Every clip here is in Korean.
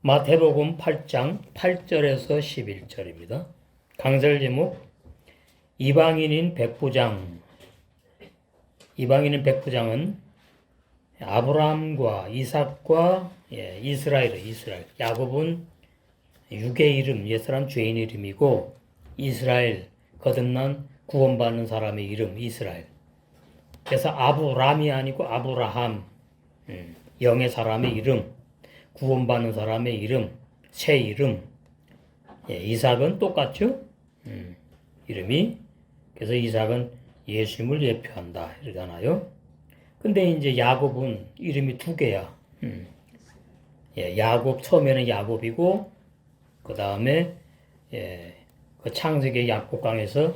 마태복음 8장 8절에서 11절입니다. 강설 제목 이방인인 백부장. 이방인인 백부장은 아브라함과 이삭과 이스라엘. 야곱은 육의 이름, 옛사람 죄인 이름이고 이스라엘, 거듭난 구원받는 사람의 이름 이스라엘. 그래서 아브람이 아니고 아브라함, 영의 사람의 이름, 구원받는 사람의 이름, 새 이름. 이삭은 똑같죠? 이름이. 그래서 이삭은 예수님을 예표한다 이러잖아요. 근데 이제 야곱은 이름이 두 개야. 야곱, 처음에는 야곱이고, 그 다음에, 그 창세기 약곡강에서,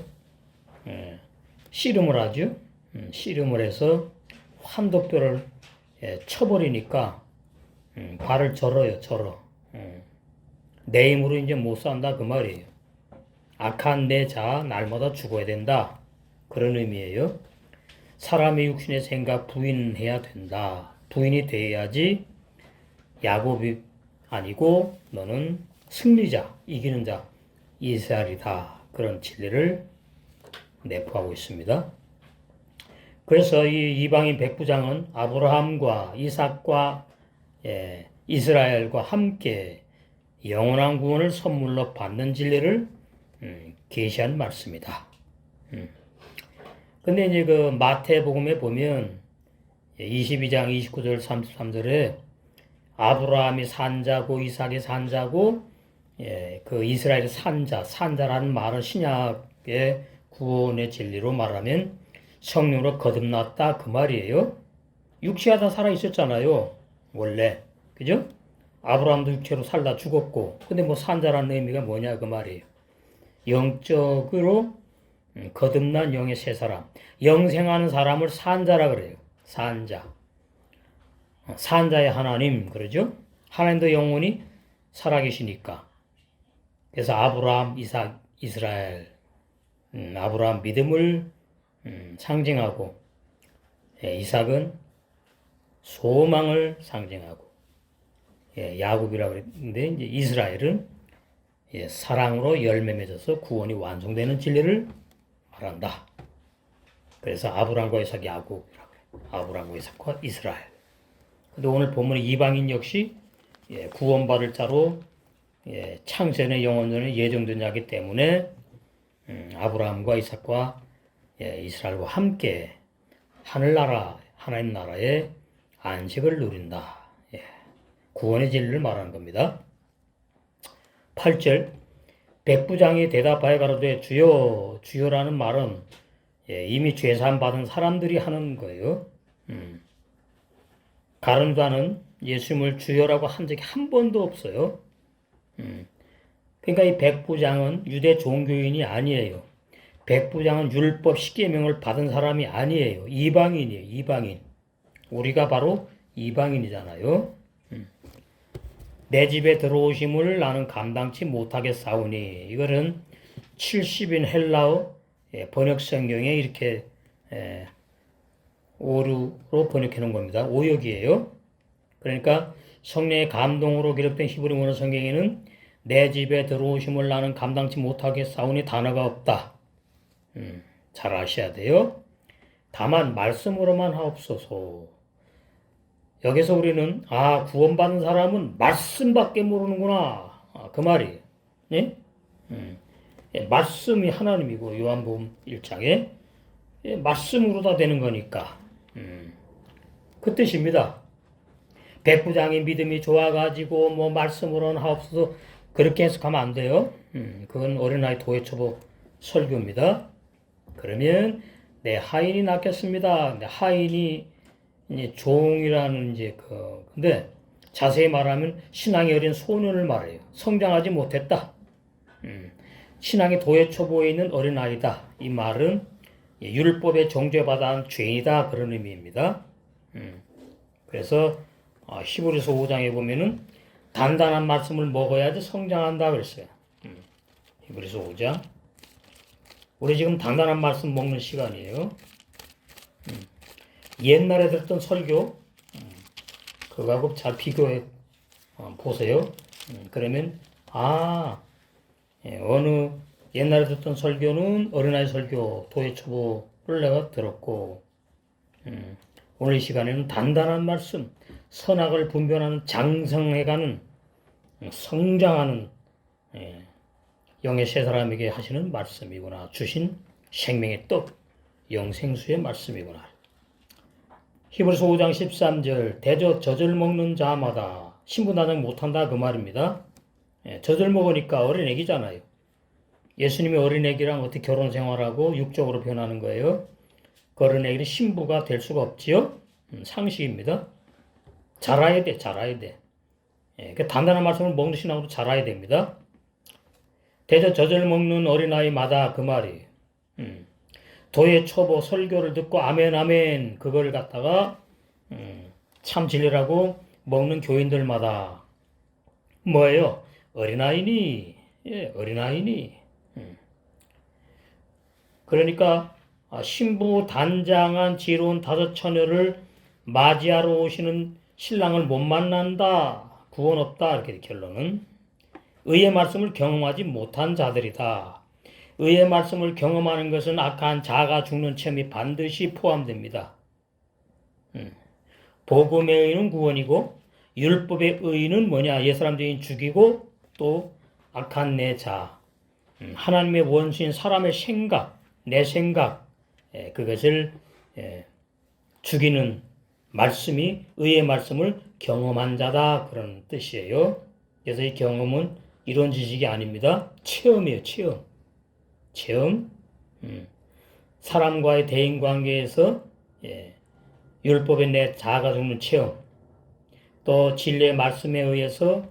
씨름을 하죠. 씨름을 해서 환도뼈를 쳐버리니까, 발을 절어요. 내 힘으로 이제 못 산다 그 말이에요. 악한 내 자 날마다 죽어야 된다. 그런 의미예요. 사람의 육신의 생각 부인해야 된다. 부인이 돼야지 야곱이 아니고 너는 승리자, 이기는 자, 이스라엘이다. 그런 진리를 내포하고 있습니다. 그래서 이 이방인 백부장은 아브라함과 이삭과 이스라엘과 함께 영원한 구원을 선물로 받는 진리를 계시한 말씀이다. 근데 이제 그 마태복음에 보면 22장 29절 33절에 아브라함이 산자고 이삭이 산자고 그 이스라엘이 산자라는 말은 신약의 구원의 진리로 말하면 성령으로 거듭났다 그 말이에요. 육체가 다 살아 있었잖아요. 원래. 그죠? 아브라함도 육체로 살다 죽었고. 근데 뭐 산자라는 의미가 뭐냐 그 말이에요. 영적으로 거듭난 영의 새 사람. 영생하는 사람을 산자라 그래요. 산자. 산자의 하나님 그러죠? 하나님도 영원히 살아계시니까. 그래서 아브라함, 이삭, 이스라엘. 아브라함 믿음을 상징하고 이삭은 소망을 상징하고 야곱이라고 그랬는데 이제 이스라엘은 사랑으로 열매 맺어서 구원이 완성되는 진리를 말한다. 그래서 아브라함과 이삭, 야곱이라고 그래요. 아브라함과 이삭과 이스라엘. 근데 오늘 보면 이방인 역시 구원받을 자로 창세전에 영원전에 예정된 자이기 때문에 아브라함과 이삭과 이스라엘과 함께 하늘나라, 하나님 나라의 안식을 누린다. 구원의 진리를 말하는 겁니다. 8절 백부장이 대답하여 가로되 주여 주여라는 말은 이미 죄사함 받은 사람들이 하는 거예요. 다른 자는 예수님을 주여라고 한 적이 한 번도 없어요. 그러니까 이 백부장은 유대 종교인이 아니에요. 백부장은 율법 십계명을 받은 사람이 아니에요. 이방인이에요. 이방인. 우리가 바로 이방인이잖아요. 내 집에 들어오심을 나는 감당치 못하겠사오니 이거는 70인 헬라어 번역 성경에 이렇게 오류로 번역해 놓은 겁니다. 오역이에요. 그러니까 성령의 감동으로 기록된 히브리 원어 성경에는 내 집에 들어오심을 나는 감당치 못하겠사오니 단어가 없다. 잘 아셔야 돼요. 다만 말씀으로만 하옵소서. 여기서 우리는 구원받는 사람은 말씀밖에 모르는구나. 그 말이에요. 예? 말씀이 하나님이고 요한복음 1장에 말씀으로 다 되는 거니까 그 뜻입니다. 백부장이 믿음이 좋아가지고 뭐 말씀으로는 하옵소서 그렇게 해석하면 안 돼요. 그건 어린아이 도회초보 설교입니다. 그러면 내 하인이 낳겠습니다. 내 하인이 이제 종이라는 근데 자세히 말하면 신앙이 어린 소년을 말해요. 성장하지 못했다. 신앙이 도회 초보에 있는 어린아이다. 이 말은 율법에 정죄받아 죄인이다. 그런 의미입니다. 그래서 히브리서 5장에 보면은 단단한 말씀을 먹어야지 성장한다 그랬어요. 히브리서 5장. 우리 지금 단단한 말씀 먹는 시간이에요. 옛날에 들었던 설교 그거하고 잘 비교해 보세요. 그러면 어느 옛날에 듣던 설교는 어린아이 설교 도예초보를 내가 들었고 오늘 이 시간에는 단단한 말씀, 선악을 분별하는 장성해가는 성장하는 영의 세 사람에게 하시는 말씀이구나. 주신 생명의 떡, 영생수의 말씀이구나. 히브리서 5장 13절 대저 젖을 먹는 자마다 신분단장 못한다 그 말입니다. 젖을 먹으니까 어린애기잖아요. 예수님이 어린애기랑 어떻게 결혼 생활하고 육적으로 변하는 거예요. 그 어린애기는 신부가 될 수가 없지요. 상식입니다. 자라야 돼. 그 단단한 말씀을 먹는 신앙으로 자라야 됩니다. 대저 젖을 먹는 어린아이마다 그 말이에요. 도의 초보 설교를 듣고 아멘 그걸 갖다가 참 진리라고 먹는 교인들마다 뭐예요? 어린아이니 어린아이니 그러니까 신부 단장한 지혜로운 다섯 처녀를 맞이하러 오시는 신랑을 못 만난다. 구원 없다. 이렇게 결론은 의의 말씀을 경험하지 못한 자들이다. 의의 말씀을 경험하는 것은 악한 자가 죽는 체험이 반드시 포함됩니다. 복음의 의는 구원이고 율법의 의는 뭐냐? 옛사람 죄인 죽이고 또 악한 내 자, 하나님의 원수인 사람의 생각, 내 생각 그것을 죽이는 말씀이 의의 말씀을 경험한 자다 그런 뜻이에요. 그래서 이 경험은 이론 지식이 아닙니다. 체험이에요. 체험. 사람과의 대인관계에서 율법의 내 자아가 죽는 체험. 또 진리의 말씀에 의해서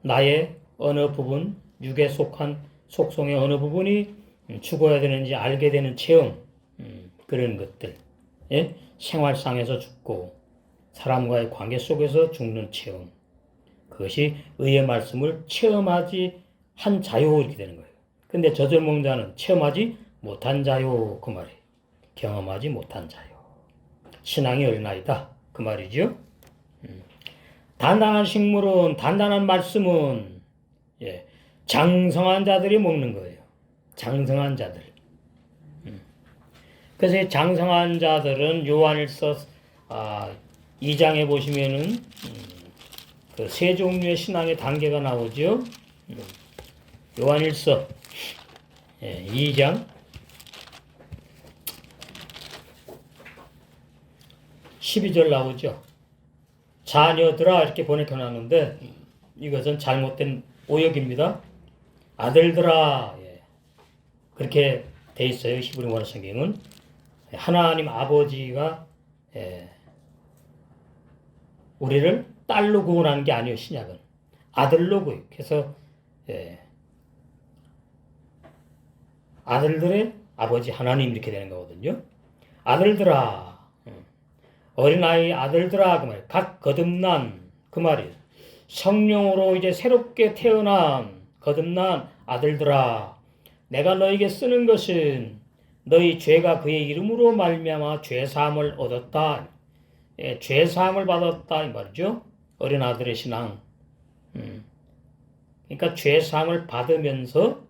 나의 어느 부분, 육에 속한 속성의 어느 부분이 죽어야 되는지 알게 되는 체험. 그런 것들. 생활상에서 죽고 사람과의 관계 속에서 죽는 체험. 그것이 의의 말씀을 체험하지 한 자요 이렇게 되는 거예요. 근데 젖을 먹는 자는 체험하지 못한 자요 그 말이에요. 경험하지 못한 자요. 신앙이 어린아이다 그 말이죠. 단단한 식물은 단단한 말씀은 장성한 자들이 먹는 거예요. 장성한 자들. 그래서 장성한 자들은 요한일서 2장에 보시면은 그 세 종류의 신앙의 단계가 나오죠. 요한일서 2장 12절 나오죠. 자녀들아 이렇게 번역해놨는데 이것은 잘못된 오역입니다. 아들들아 그렇게 돼 있어요. 히브리 원어 성경은 하나님 아버지가 우리를 딸로 구원하는 게 아니에요. 신약은 아들로 구해요. 그래서 아들들의 아버지 하나님 이렇게 되는 거거든요. 아들들아 어린아이 아들들아 그 말, 각 거듭난 그 말이에요. 성령으로 이제 새롭게 태어난 거듭난 아들들아 내가 너에게 쓰는 것은 너희 죄가 그의 이름으로 말미암아 죄 사함을 얻었다. 죄 사함을 받았다 이 말이죠. 어린 아들의 신앙. 그러니까 죄 사함을 받으면서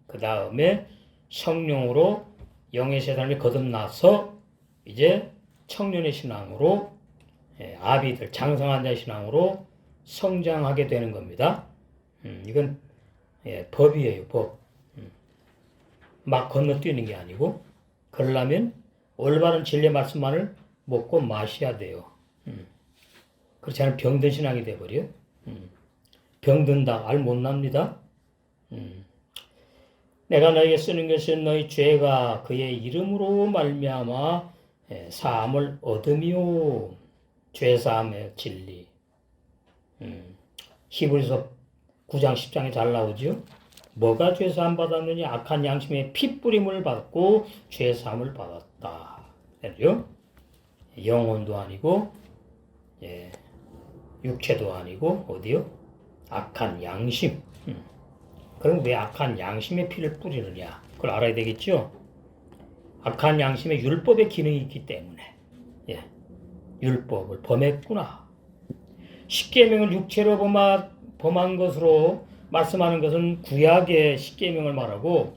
그 다음에 성령으로 영의 세상을 거듭나서 이제 청년의 신앙으로 아비들 장성한 자의 신앙으로 성장하게 되는 겁니다. 이건 법이에요. 법. 막 건너뛰는 게 아니고 그러려면 올바른 진리의 말씀만을 먹고 마셔야 돼요. 그렇지 않으면 병든 신앙이 돼버려요. 병든다. 알 못 납니다. 내가 너에게 쓰는 것은 너희 죄가 그의 이름으로 말미암아 사함을 얻으며 죄사함의 진리. 히브리서 9장 10장에 잘 나오죠. 뭐가 죄사함 받았느냐? 악한 양심의 핏뿌림을 받고 죄사함을 받았다. 그죠? 영혼도 아니고 육체도 아니고 어디요? 악한 양심. 그럼 왜 악한 양심의 피를 뿌리느냐? 그걸 알아야 되겠죠? 악한 양심에 율법의 기능이 있기 때문에 율법을 범했구나. 십계명을 육체로 범한 것으로 말씀하는 것은 구약의 십계명을 말하고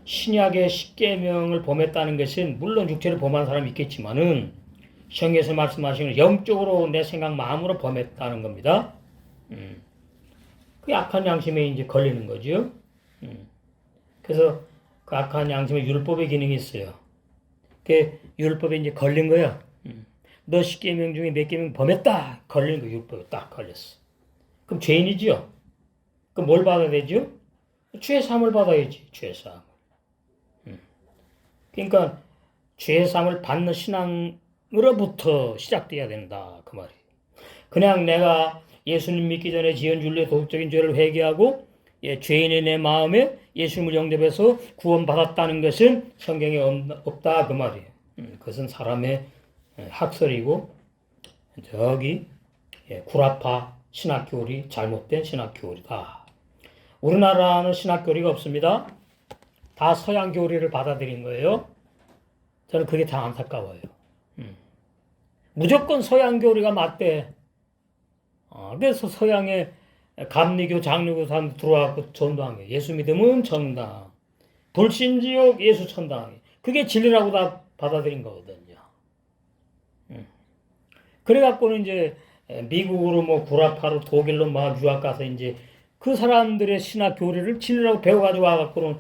신약의 십계명을 범했다는 것은 물론 육체로 범한 사람이 있겠지만은 성경에서 말씀하시는 영적으로 내 생각 마음으로 범했다는 겁니다. 그 악한 양심에 이제 걸리는 거죠. 그래서 그 악한 양심에 율법의 기능이 있어요. 그 율법에 이제 걸린 거야. 너 십계명 중에 몇 계명 범했다. 걸리는 거 율법에 딱 걸렸어. 그럼 죄인이지요. 그럼 뭘 받아야 되죠? 죄 사함을 받아야지. 죄 사함. 그러니까 죄 사함을 받는 신앙으로부터 시작돼야 된다. 그 말이에요. 그냥 내가 예수님 믿기 전에 지은 윤리의 도덕적인 죄를 회개하고 죄인의 내 마음에 예수님을 영접해서 구원받았다는 것은 성경에 없다. 그 말이에요. 그것은 사람의 학설이고 저기 구라파 신학교리 잘못된 신학교리다. 우리나라는 신학교리가 없습니다. 다 서양 교리를 받아들인 거예요. 저는 그게 다 안타까워요. 무조건 서양 교리가 맞대. 그래서 서양의 감리교, 장로교 사람 들어와서 전도한 거예요. 예수 믿으면 정당, 불신지옥, 예수 천당. 그게 진리라고 다 받아들인 거거든요. 그래갖고는 이제 미국으로 뭐 구라파로 독일로 막 유학 가서 이제 그 사람들의 신학 교리를 진리라고 배워가지고 와갖고는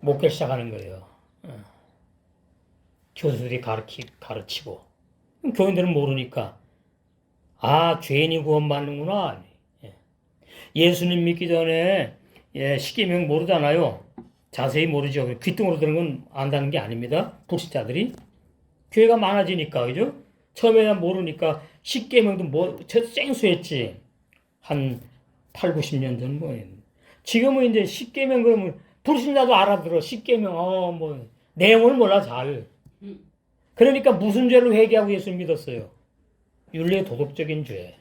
목회 시작하는 거예요. 교수들이 가르치고 교인들은 모르니까 죄인이 구원받는구나. 예수님 믿기 전에 십계명 모르잖아요. 자세히 모르죠. 귀뚱으로 들은 건 안다는 게 아닙니다. 불신자들이 교회가 많아지니까 그죠? 처음에는 모르니까 십계명도 생소했지. 한 8, 90년 전 지금은 이제 십계명 그러면 불신자도 알아들어. 십계명 내용을 몰라 잘. 그러니까 무슨 죄를 회개하고 예수를 믿었어요? 윤리의 도덕적인 죄.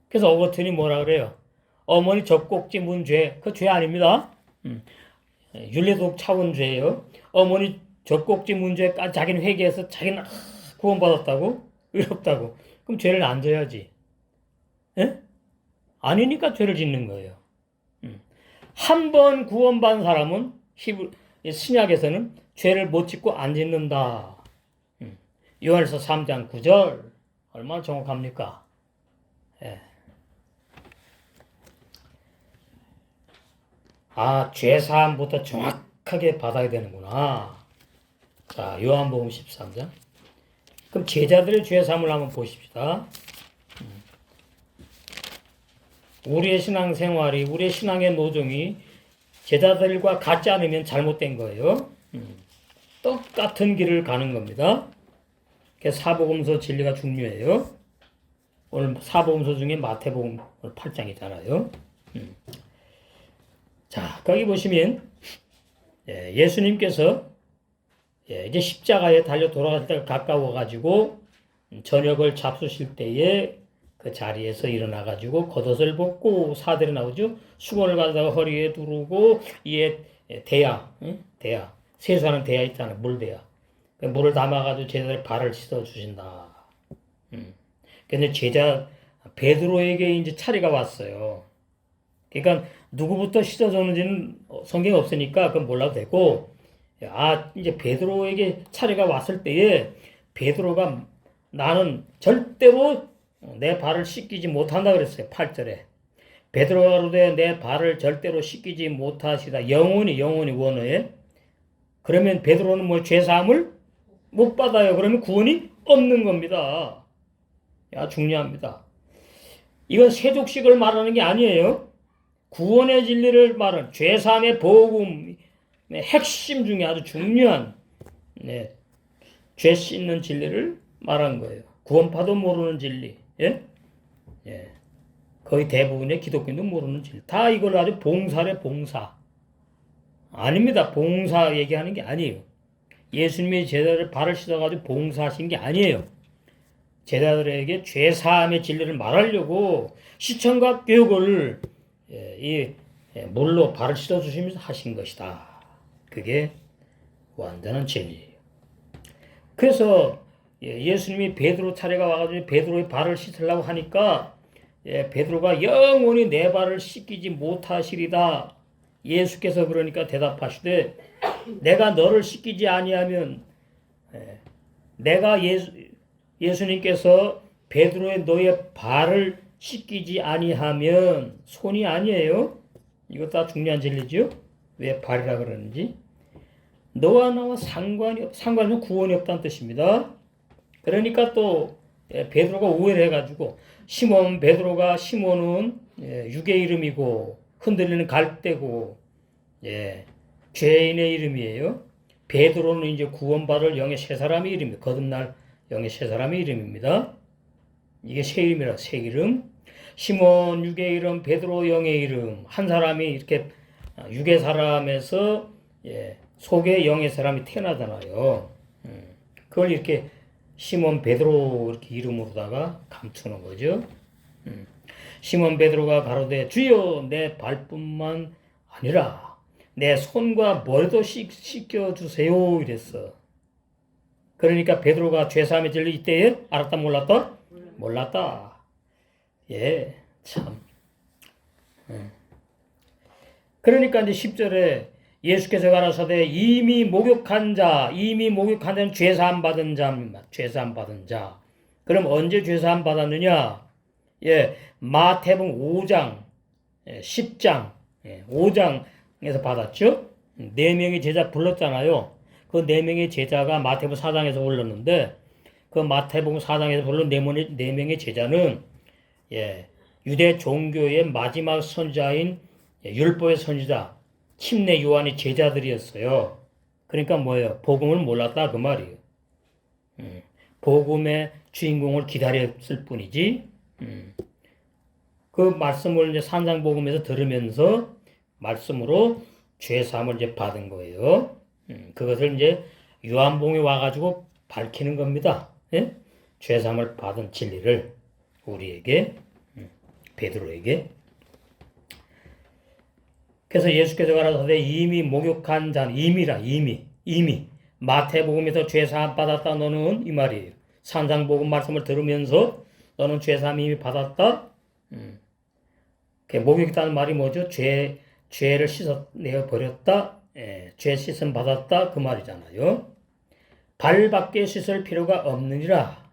그래서 어거튼이 뭐라 그래요? 어머니 젖꼭지 문 죄. 그 죄 아닙니다. 윤리 도덕 차원 죄예요. 어머니 젖꼭지 문 죄까지 자기는 회개해서 자기는 구원받았다고? 의롭다고. 그럼 죄를 안 져야지. 아니니까 죄를 짓는 거예요. 한 번 구원받은 사람은 신약에서는 죄를 못 짓고 안 짓는다. 요한일서 3장 9절 얼마나 정확합니까? 죄사함부터 정확하게 받아야 되는구나. 자, 요한복음 13장. 그럼 제자들의 죄사함을 한번 보십시다. 우리의 신앙생활이, 우리의 신앙의 노정이 제자들과 같지 않으면 잘못된 거예요. 똑같은 길을 가는 겁니다. 그래서 사복음서 진리가 중요해요. 오늘 사복음서 중에 마태복음 8장이잖아요. 자, 거기 보시면 예수님께서 이제 십자가에 달려 돌아갈 때가 가까워가지고 저녁을 잡수실 때에 그 자리에서 일어나가지고 겉옷을 벗고 사들이 나오죠. 수건을 가져다가 허리에 두르고 이에 대야 세수하는 대야 있잖아요. 물대야. 그 물을 담아가지고 제자들의 발을 씻어 주신다. 근데 제자 베드로에게 이제 차례가 왔어요. 그러니까 누구부터 씻어줬는지는 성경에 없으니까 그건 몰라도 되고, 이제 베드로에게 차례가 왔을 때에 베드로가 나는 절대로 내 발을 씻기지 못한다 그랬어요. 8절에. 베드로가 가로되 내 발을 절대로 씻기지 못하시다. 영원히 원어에. 그러면 베드로는 뭐 죄사함을 못 받아요. 그러면 구원이 없는 겁니다. 중요합니다. 이건 세족식을 말하는 게 아니에요. 구원의 진리를 말하는 죄사함의 복음 핵심 중에 아주 중요한 죄 씻는 진리를 말한 거예요. 구원파도 모르는 진리. 거의 대부분의 기독교인도 모르는 진리. 다 이걸 아주 봉사래 봉사. 아닙니다. 봉사 얘기하는 게 아니에요. 예수님이 제자들 발을 씻어가지고 봉사하신 게 아니에요. 제자들에게 죄사함의 진리를 말하려고 시청과 교육을 물로 발을 씻어주시면서 하신 것이다. 그게 완전한 진리예요. 그래서 예수님이 베드로 차례가 와가지고 베드로의 발을 씻으려고 하니까 베드로가 영원히 내 발을 씻기지 못하시리다. 예수께서 그러니까 대답하시되 내가 너를 씻기지 아니하면 내가 예수님께서 베드로의 너의 발을 씻기지 아니하면 손이 아니에요. 이거 다 중요한 진리죠. 왜 발이라 그러는지. 너와 나와 상관은 구원이 없다는 뜻입니다. 그러니까 또 베드로가 오해를 해가지고 시몬은 육의 이름이고 흔들리는 갈대고 죄인의 이름이에요. 베드로는 이제 구원받을 영의 세 사람의 이름이에요. 거듭날 영의 세 사람의 이름입니다. 이게 세 이름이라 세 이름. 시몬 육의 이름, 베드로 영의 이름. 한 사람이 이렇게 육의 사람에서 속에 영의 사람이 태어나잖아요. 그걸 이렇게 시몬 베드로 이렇게 이름으로다가 감추는 거죠. 시몬 베드로가 가로되 주여 내 발뿐만 아니라 내 손과 머리도 씻겨 주세요 이랬어. 그러니까 베드로가 죄사함의 진리 이때에 알았다 몰랐다? 몰랐다. 참. 그러니까 이제 10절에 예수께서 가라사대 이미 목욕한 자는 죄사함 받은 자입니다. 죄사함 받은 자. 그럼 언제 죄사함 받았느냐? 마태복음 5장, 10장, 5장에서 받았죠. 4명의 제자 불렀잖아요. 그 4명의 제자가 마태복음 4장에서 올랐는데 그 마태복음 4장에서 불른 4명의 제자는 유대 종교의 마지막 선지자인 율법의 선지자 침례 요한의 제자들이었어요. 그러니까 뭐예요? 복음을 몰랐다 그 말이에요. 복음의 주인공을 기다렸을 뿐이지. 그 말씀을 이제 산상복음에서 들으면서 말씀으로 죄사함을 이제 받은 거예요. 그것을 이제 요한복음에 와가지고 밝히는 겁니다. 죄사함을 받은 진리를 우리에게, 베드로에게. 그래서 예수께서 가라사대 이미 목욕한 자는 이미 마태복음에서 죄사함 받았다 너는 이 말이에요. 산상복음 말씀을 들으면서 너는 죄사함 이미 받았다. 목욕했다는 말이 뭐죠? 죄를 씻어내어 버렸다. 죄 씻음 받았다 그 말이잖아요. 발밖에 씻을 필요가 없느니라.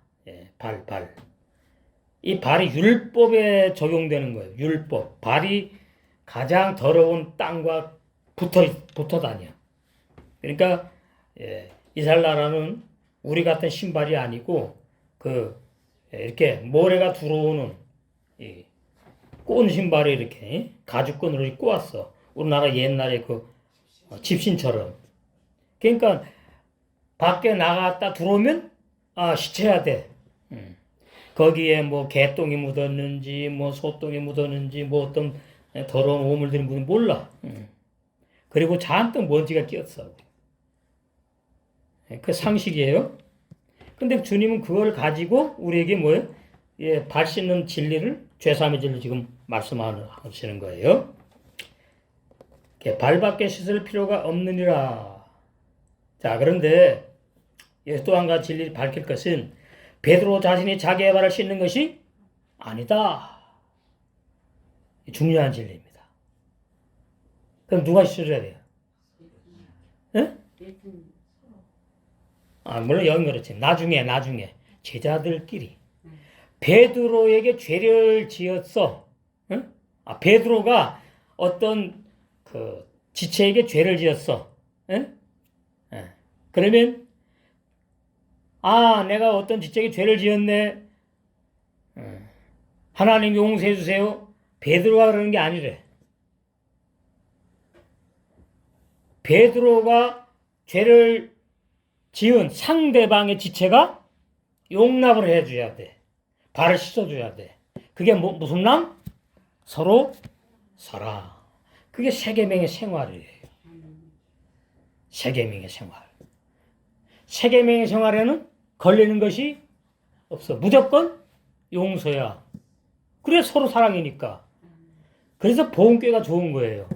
발. 이 발이 율법에 적용되는 거예요. 율법. 발이 가장 더러운 땅과 붙어 다녀. 그러니까 이스라엘 나라는 우리 같은 신발이 아니고 이렇게 모래가 들어오는 꼰 신발이 이렇게 가죽끈으로 꼬았어. 우리나라 옛날에 집신처럼. 그러니까 밖에 나갔다 들어오면 씻어야 돼. 거기에 뭐 개똥이 묻었는지 뭐 소똥이 묻었는지 뭐 어떤 더러운 오물들이 묻은 몰라. 그리고 잔뜩 먼지가 끼었어. 그 상식이에요. 근데 주님은 그걸 가지고 우리에게 뭐예요? 발 씻는 진리를 죄사함의 진리를 지금 말씀하시는 거예요. 발밖에 씻을 필요가 없느니라. 자, 그런데 또 한 가지 진리를 밝힐 것은 베드로 자신이 자기의 발을 씻는 것이 아니다. 중요한 진리입니다. 그럼 누가 씻어줘야 돼요? 물론 여긴 그렇지. 나중에 제자들끼리 베드로에게 죄를 지었어. 베드로가 어떤 지체에게 죄를 지었어. 그러면 내가 어떤 지체에게 죄를 지었네. 하나님 용서해 주세요. 베드로가 그러는 게 아니래. 베드로가 죄를 지은 상대방의 지체가 용납을 해줘야 돼. 발을 씻어줘야 돼. 그게 무슨 남? 서로 사랑. 그게 세계명의 생활이에요. 세계명의 생활. 세계명의 생활에는 걸리는 것이 없어. 무조건 용서야. 그래 서로 사랑이니까. 그래서 보험교회가 좋은 거예요.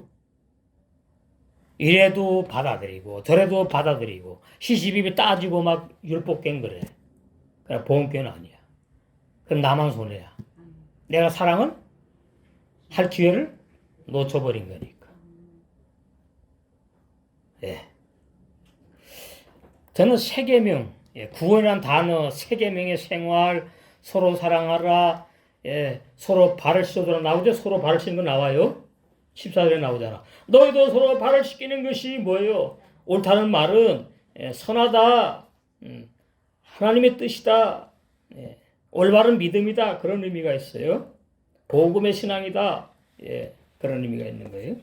이래도 받아들이고 저래도 받아들이고 시시비비 따지고 막 율법 깬 거래. 그러니까 보험교회는 아니야. 그럼 나만 손해야. 내가 사랑을 할 기회를 놓쳐버린 거니까. 예. 저는 세계명, 구원이란 단어, 세계명의 생활, 서로 사랑하라, 서로 발을 씻어주라 나오죠? 서로 발을 씻는 거 나와요? 14절에 나오잖아. 너희도 서로 발을 씻기는 것이 뭐예요? 옳다는 말은 선하다, 하나님의 뜻이다, 올바른 믿음이다, 그런 의미가 있어요. 복음의 신앙이다, 그런 의미가 있는 거예요.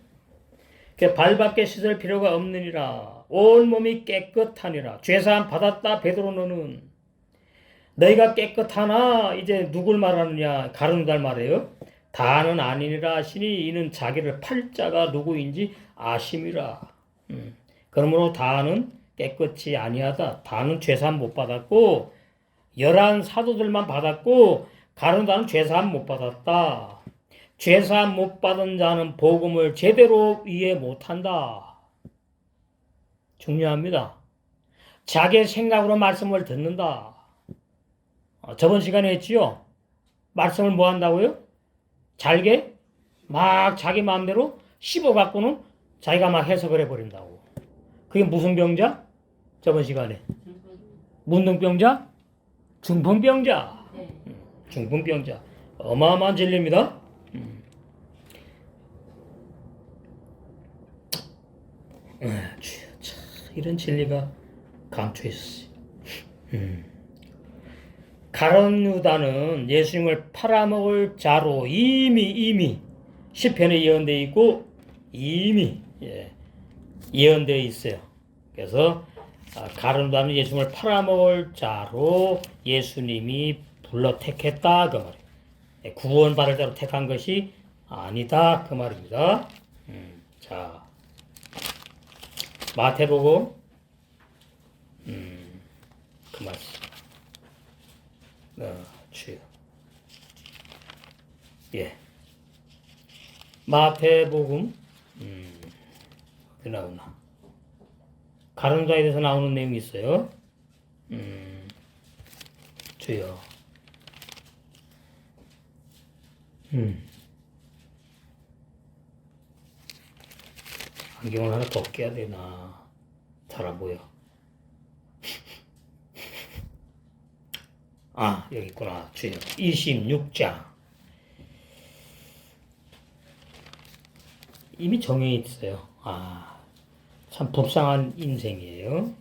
발밖에 씻을 필요가 없느니라. 온 몸이 깨끗하니라. 죄사함 받았다. 베드로 너는 너희가 깨끗하나 이제 누굴 말하느냐? 가룟유다를 말해요. 다는 아니니라 하시니 이는 자기를 팔자가 누구인지 아심이라. 그러므로 다는 깨끗이 아니하다. 다는 죄사함 못 받았고 11 사도들만 받았고 가룟유다는 죄사함 못 받았다. 죄사함 못 받은 자는 복음을 제대로 이해 못한다. 중요합니다. 자기의 생각으로 말씀을 듣는다. 저번 시간에 했지요. 말씀을 뭐 한다고요? 잘게 막 자기 마음대로 씹어갖고는 자기가 막 해석을 해버린다고. 그게 무슨 병자? 저번 시간에 문둥병자? 중풍병자. 중풍병자. 어마어마한 진리입니다. 이런 진리가 감춰있어요. 가룟유다는 예수님을 팔아먹을 자로 이미 시편에 예언되어 있고 이미 예언되어 있어요. 그래서 가룟유다는 예수님을 팔아먹을 자로 예수님이 불러 택했다 그 말이에요. 구원받을 자로 택한 것이 아니다 그 말입니다. 자, 마태복음 그 말씀. 주여. 마태복음 어디 나오나? 가룟유다에 대해서 나오는 내용이 있어요. 주여. 안경을 하나 더 껴야 되나? 잘 안 보여. 여기 있구나. 주여. 26장. 이미 정해 있어요. 참 불쌍한 인생이에요.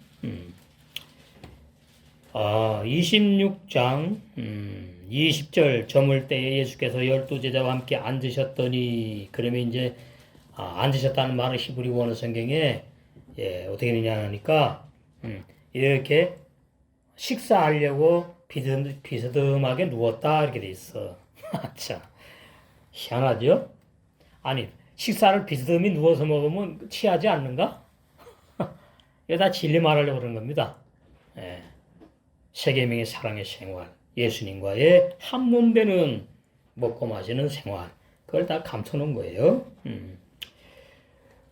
26장 20절 저물 때에 예수께서 12제자와 함께 앉으셨더니 그러면 이제 앉으셨다는 말은 히브리 원어 성경에 어떻게 되냐 하니까 이렇게 식사하려고 비스듬하게 누웠다 이렇게 돼 있어. 참 희한하죠? 아니 식사를 비스듬히 누워서 먹으면 취하지 않는가? 이거 다 진리 말하려고 그런 겁니다. 세계명의 사랑의 생활, 예수님과의 한 몸 되는 먹고 마시는 생활, 그걸 다 감춰놓은 거예요.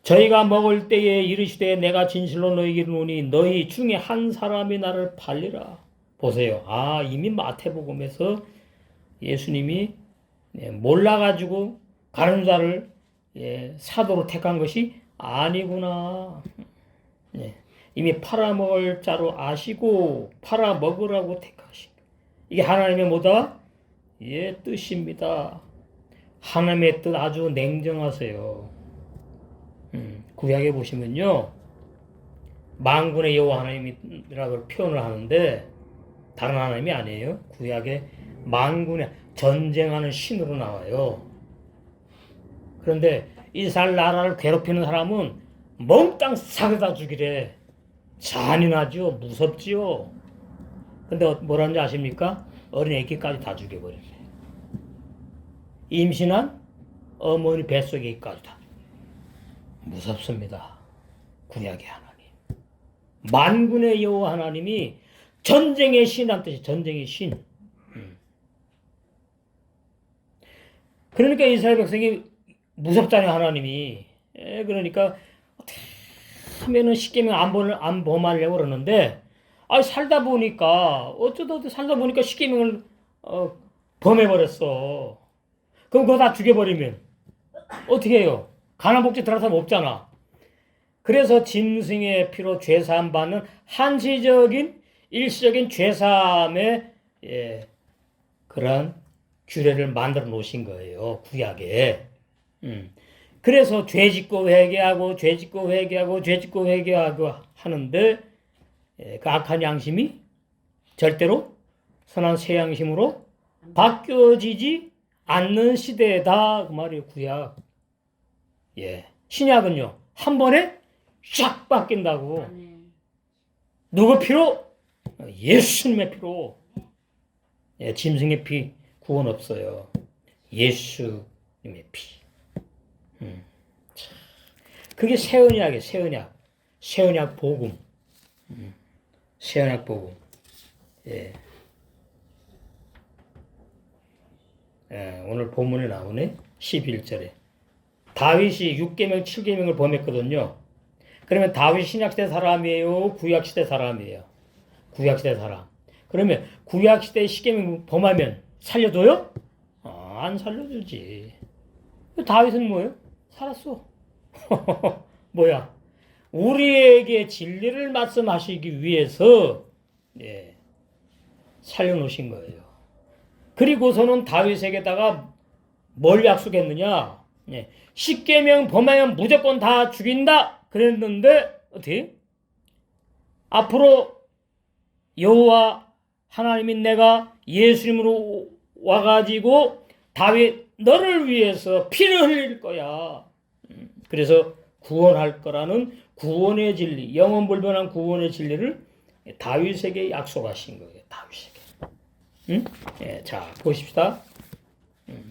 저희가 먹을 때에 이르시되 내가 진실로 너희에게 이르노니 너희 중에 한 사람이 나를 팔리라. 보세요. 이미 마태복음에서 예수님이 몰라가지고 가룟유다를 사도로 택한 것이 아니구나. 이미 팔아먹을 자로 아시고 팔아먹으라고 택하시고 이게 하나님의 뭐다? 뜻입니다. 하나님의 뜻 아주 냉정하세요. 구약에 보시면요 만군의 여호와 하나님이라고 표현을 하는데 다른 하나님이 아니에요. 구약에 만군의 전쟁하는 신으로 나와요. 그런데 이스라엘 나라를 괴롭히는 사람은 몽땅 사려다 죽이래. 잔인하죠. 무섭지요. 근데 뭐라는지 아십니까? 어린 애기까지 다 죽여버리네. 임신한 어머니 뱃속에 애기까지 다. 무섭습니다. 구약의 하나님. 만군의 여호와 하나님이 전쟁의 신이란 뜻이 전쟁의 신. 그러니까 이스라엘 백성이 무섭잖아요, 하나님이. 그러니까 어떻게 하면은 십계명 안 범하려고 그러는데 아, 살다 보니까 어쩌다 살다 보니까 십계명을 범해버렸어. 그럼 그거 다 죽여버리면 어떻게 해요? 가난복지 들어갈 사람 없잖아. 그래서 짐승의 피로 죄사함 받는 한시적인 일시적인 죄사함의 그런 규례를 만들어 놓으신 거예요. 구약에. 그래서 죄 짓고 회개하고 죄 짓고 회개하고 죄 짓고 회개하고 하는데 그 악한 양심이 절대로 선한 새 양심으로 바뀌어지지 않는 시대다 그 말이에요. 구약. 신약은요 한 번에 샥 바뀐다고. 누구 피로? 예수님의 피로. 짐승의 피 구원 없어요. 예수님의 피. 그게 새 언약이에요. 새 언약. 새 언약 복음. 새 언약 복음. 오늘 본문에 나오네. 11절에. 다윗이 6계명, 7계명을 범했거든요. 그러면 다윗 신약시대 사람이에요? 구약시대 사람이에요? 구약시대 사람. 그러면 구약시대 10계명 범하면 살려줘요? 안 살려주지. 다윗은 뭐예요? 살았어. 뭐야? 우리에게 진리를 말씀하시기 위해서 살려놓으신 거예요. 그리고서는 다윗에게다가 뭘 약속했느냐? 10계명 범하면 무조건 다 죽인다 그랬는데 어떻게? 앞으로 여호와 하나님이 내가 예수님으로 와가지고 다윗 너를 위해서 피를 흘릴 거야. 그래서 구원할 거라는 구원의 진리, 영원불변한 구원의 진리를 다윗에게 약속하신 거예요. 다윗에게. 자 보십시다.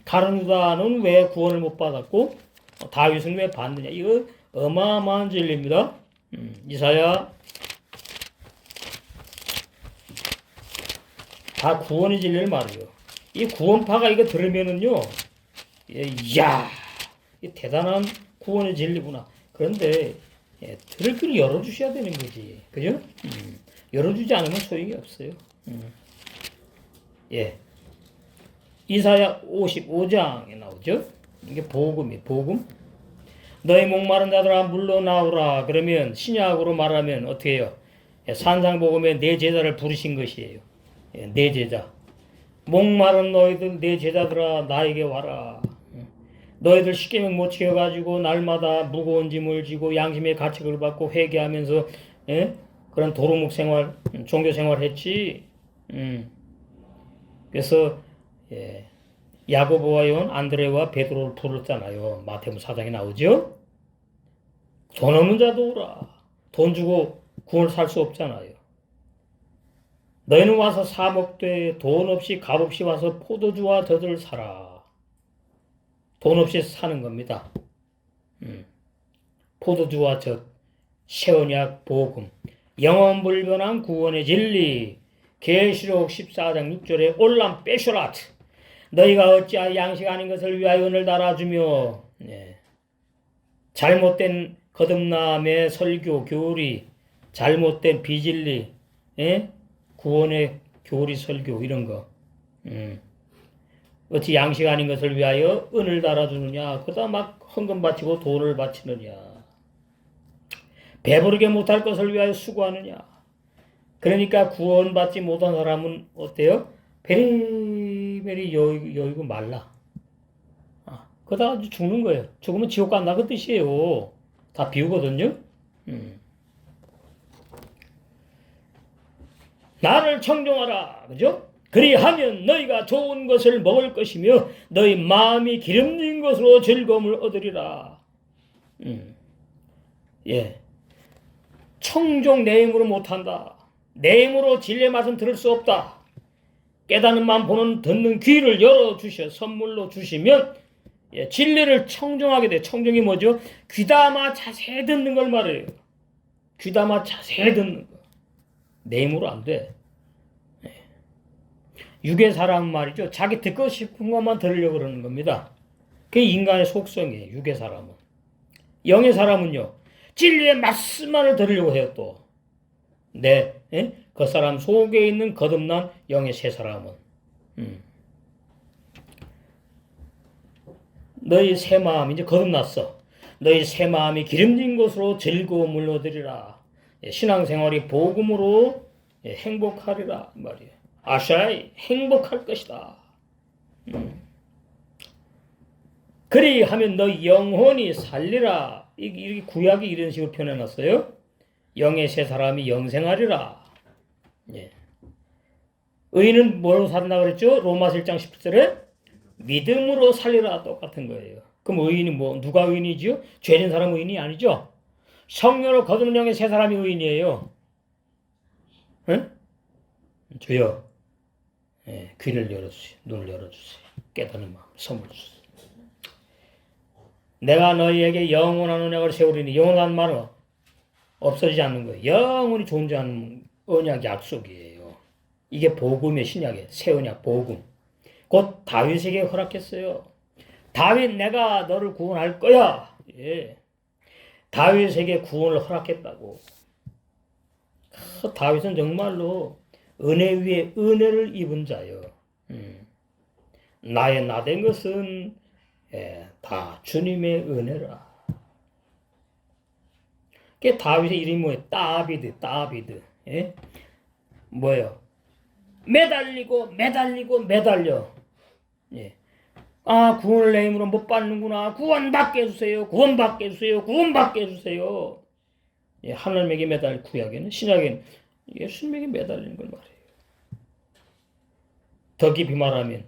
다른 유다는 왜 구원을 못 받았고 다윗은 왜 받느냐? 이거 어마어마한 진리입니다. 이사야 다 구원의 진리를 말해요. 이 구원파가 이거 들으면은요, 이야, 이 대단한 구원의 진리구나. 그런데 들을 길을 열어주셔야 되는 거지, 그죠? 열어주지 않으면 소용이 없어요. 이사야 55장에 나오죠. 이게 복음이 복음. 너희 목마른 자들아 물러나오라. 그러면 신약으로 말하면 어떻게 해요? 산상복음에 내 제자를 부르신 것이에요. 내 제자. 목마른 너희들 내 제자들아 나에게 와라. 너희들 십계명 못 지켜가지고 날마다 무거운 짐을 지고 양심의 가책을 받고 회개하면서 그런 도루묵 생활, 종교 생활 했지. 그래서 야고보와 요한, 안드레와 베드로를 불렀잖아요. 마태복음 4장에 나오죠. 돈 없는 자도 오라. 돈 주고 구원을 살 수 없잖아요. 너희는 와서 사 먹되 돈 없이 값 없이 와서 포도주와 젖을 사라. 돈 없이 사는 겁니다. 포도주와 젖, 새언약 복음, 영원불변한 구원의 진리, 계시록 14장 6절에 올람 빼쇼라트. 너희가 어찌하여 양식 아닌 것을 위하여 은을 달아주며 잘못된 거듭남의 설교, 교리, 잘못된 비진리, 구원의 교리, 설교 이런 거 어찌 양식 아닌 것을 위하여 은을 달아주느냐. 그러다 막 헌금 바치고 돈을 바치느냐. 배부르게 못할 것을 위하여 수고하느냐. 그러니까 구원받지 못한 사람은 어때요? 베리베리 여의고 말라. 그러다가 죽는 거예요. 죽으면 지옥 간다 그 뜻이에요. 다 비우거든요. 나를 청종하라. 그죠? 그리하면 너희가 좋은 것을 먹을 것이며 너희 마음이 기름진 것으로 즐거움을 얻으리라. 청종 내 힘으로 못한다. 내 힘으로 진리의 말씀 들을 수 없다. 깨닫는 마음 보는 듣는 귀를 열어주셔 선물로 주시면 진리를 청종하게 돼. 청종이 뭐죠? 귀담아 자세히 듣는 걸 말해요. 귀담아 자세히 듣는 거. 내 힘으로 안 돼. 육의 사람은 말이죠. 자기 듣고 싶은 것만 들으려고 그러는 겁니다. 그게 인간의 속성이에요. 육의 사람은. 영의 사람은요. 진리의 말씀만을 들으려고 해요. 또. 내 그 사람 속에 있는 거듭난 영의 새 사람은 너희 새 마음이 이제 거듭났어. 너희 새 마음이 기름진 것으로 즐거움을 얻으리라. 신앙생활이 복음으로 행복하리라 말이에요. 아샤이 행복할 것이다. 그리하면 너 영혼이 살리라. 이렇게 구약이 이런 식으로 표현해놨어요. 영의 새 사람이 영생하리라. 예. 의인은 뭐로 산다 그랬죠? 로마서 1장 17절에 믿음으로 살리라 똑같은 거예요. 그럼 의인이 뭐 누가 의인이지요? 죄진 사람 의인이 아니죠. 성령으로 거듭난 영의 새 사람이 의인이에요. 응? 주여, 귀를 열어주세요. 눈을 열어주세요. 깨닫는 마음 선물 주세요. 내가 너희에게 영원한 언약을 세우리니 영원한 말은 없어지지 않는 거예요. 영원히 존재하는 언약 약속이에요. 이게 복음의 신약의 새 언약 복음. 곧 다윗에게 허락했어요. 다윗 내가 너를 구원할 거야. 예. 다윗에게 구원을 허락했다고. 다윗은 정말로 은혜 위에 은혜를 입은 자요. 나의 나된 것은 다 주님의 은혜라. 그 다윗의 이름이 뭐예요? 따비드. 예? 뭐예요? 매달려. 예. 아, 구원을 내 힘으로 못 받는구나. 구원받게 해주세요. 예, 하나님에게 매달릴 구약에는, 신약에는 예수님에게 매달리는 걸 말해요. 더 깊이 말하면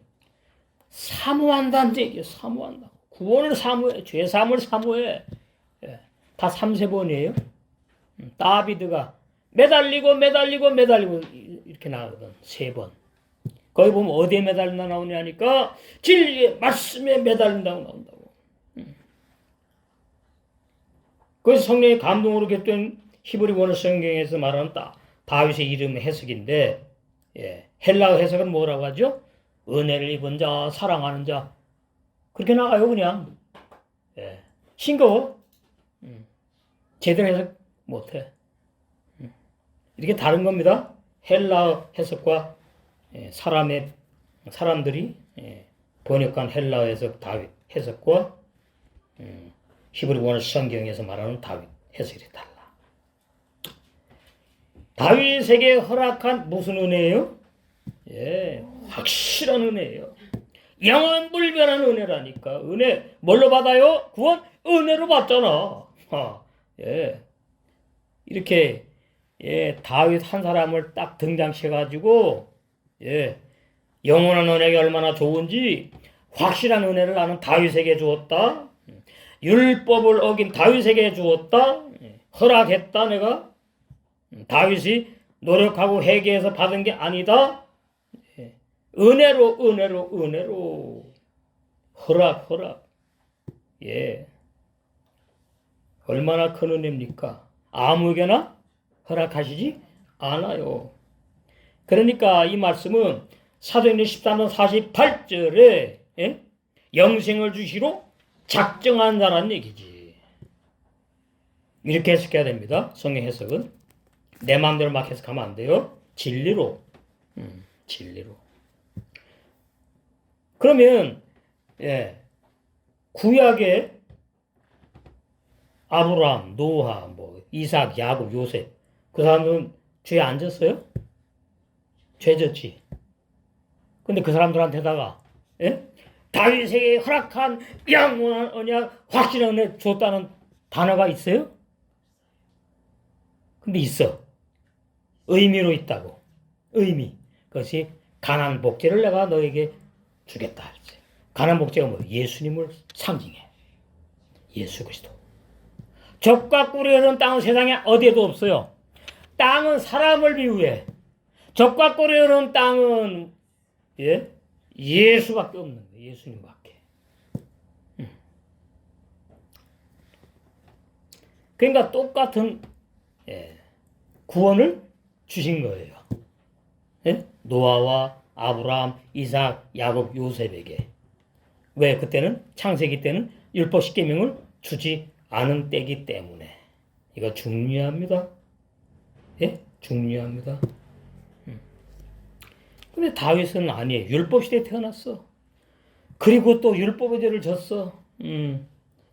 사모한다는 얘기예요. 사모한다. 구원을 사모해. 죄 사함을 사모해. 예, 다 3세번이에요. 다비드가 매달리고 이렇게 나오거든. 3번. 거기 보면 어디에 매달린다 나오냐니까 진리의 말씀에 매달린다고 나온다고. 그래서 성령의 감동으로 겼던 히브리 원어 성경에서 말하는 다윗의 이름의 해석인데, 헬라어 해석은 뭐라고 하죠? 은혜를 입은 자, 사랑하는 자. 그렇게 나가요, 그냥. 싱거워. 제대로 해석 못해. 이렇게 다른 겁니다. 헬라어 해석과 사람들이 번역한 헬라어 해석 다윗 해석과 히브리 원어 성경에서 말하는 다윗 해석이 달라. 다윗에게 허락한 무슨 은혜예요? 확실한 은혜예요. 영원 불변한 은혜라니까. 은혜 뭘로 받아요? 구원 은혜로 받잖아. 이렇게 다윗 한 사람을 딱 등장시켜가지고 영원한 은혜가 얼마나 좋은지 확실한 은혜를 나는 다윗에게 주었다. 율법을 어긴 다윗에게 주었다. 허락했다 내가. 다윗이 노력하고 회개해서 받은 게 아니다. 은혜로 허락. 얼마나 큰 은혜입니까? 아무에게나 허락하시지 않아요. 그러니까 이 말씀은 사도행전 13장 48절에 영생을 주시로 작정한 자라는 얘기지. 이렇게 해석해야 됩니다. 성경 해석은. 내 마음대로 막 해석하면 안 돼요. 진리로. 그러면 구약에 아브라함, 노아, 이삭, 야곱, 요셉 그 사람들은 죄 안 졌어요? 죄 졌지. 근데 그 사람들한테다가 다윗에게 허락한 영원한 언약 확실한 은혜 줬다는 단어가 있어요? 근데 있어. 의미로 있다고. 의미. 그것이 가난 복제를 내가 너에게 주겠다. 가난 복제가 뭐예요? 예수님을 상징해. 예수 그리스도. 적과 꿀이 흐르는 땅은 세상에 어디에도 없어요. 땅은 사람을 비유해. 적과 꿀이 흐르는 땅은 예수밖에 없는 거예요. 예수님밖에. 그러니까 똑같은 구원을 주신 거예요. 노아와 아브라함, 이삭, 야곱, 요셉에게. 왜? 그때는 창세기 때는 율법 10계명을 주지 않은 때기 때문에. 이거 중요합니다. 중요합니다. 근데 다윗은 아니에요. 율법 시대에 태어났어. 그리고 또 율법의 죄를 졌어.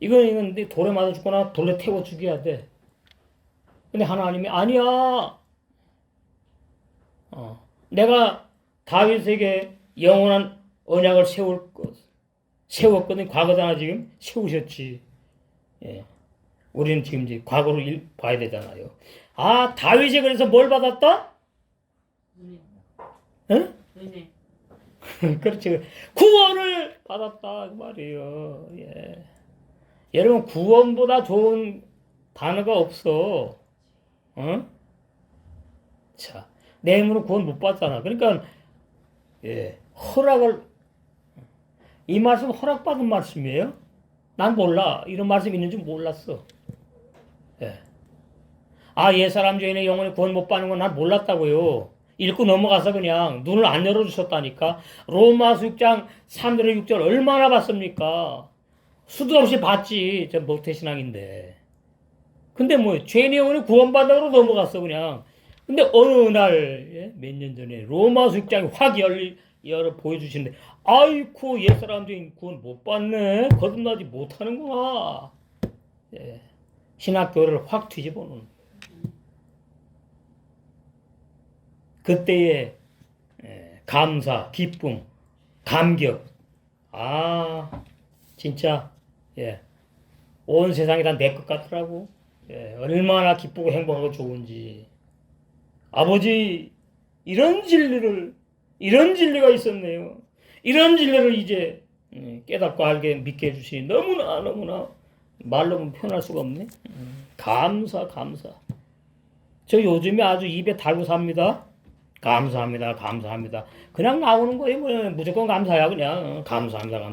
이건 내 돌에 맞아 죽거나 돌에 태워 죽여야 돼. 근데 하나님이 아니야. 내가 다윗에게 영원한 언약을 세웠거든. 과거잖아 지금 세우셨지. 예. 우리는 지금 이제 과거를 봐야 되잖아요. 아 다윗이 그래서 뭘 받았다? 응? 그렇지. 구원을 받았다 그 말이에요. 예. 여러분 구원보다 좋은 단어가 없어. 어? 자, 내 힘으로 구원 못 받잖아. 그러니까 예, 이 말씀 허락받은 말씀이에요? 난 몰라. 이런 말씀 있는 줄 몰랐어. 예. 옛사람 죄인의 영혼이 구원 못 받는 건 난 몰랐다고요. 읽고 넘어가서 그냥 눈을 안 열어주셨다니까. 로마서 6장 3절에 6절 얼마나 봤습니까? 수도 없이 봤지. 저 모태신앙인데. 근데 뭐 죄인의 영혼이 구원받으러 넘어갔어 그냥. 근데 어느 날 몇 년 전에 로마서 6장이 확 열어 보여주시는데 아이쿠 옛사람 죄인 구원 못 받네. 거듭나지 못하는구나. 예. 신학교를 확 뒤집어놓은. 그때의 감사, 기쁨, 감격. 진짜 온 세상이 다 내 것 같더라고. 얼마나 기쁘고 행복하고 좋은지. 아버지 이런 진리가 있었네요. 이런 진리를 이제 깨닫고 알게 믿게 해주시니 너무나 말로 표현할 수가 없네. 감사. 저 요즘에 아주 입에 달고 삽니다. 감사합니다. 그냥 나오는 거예요. 뭐 무조건 감사야 그냥. 감사합니다.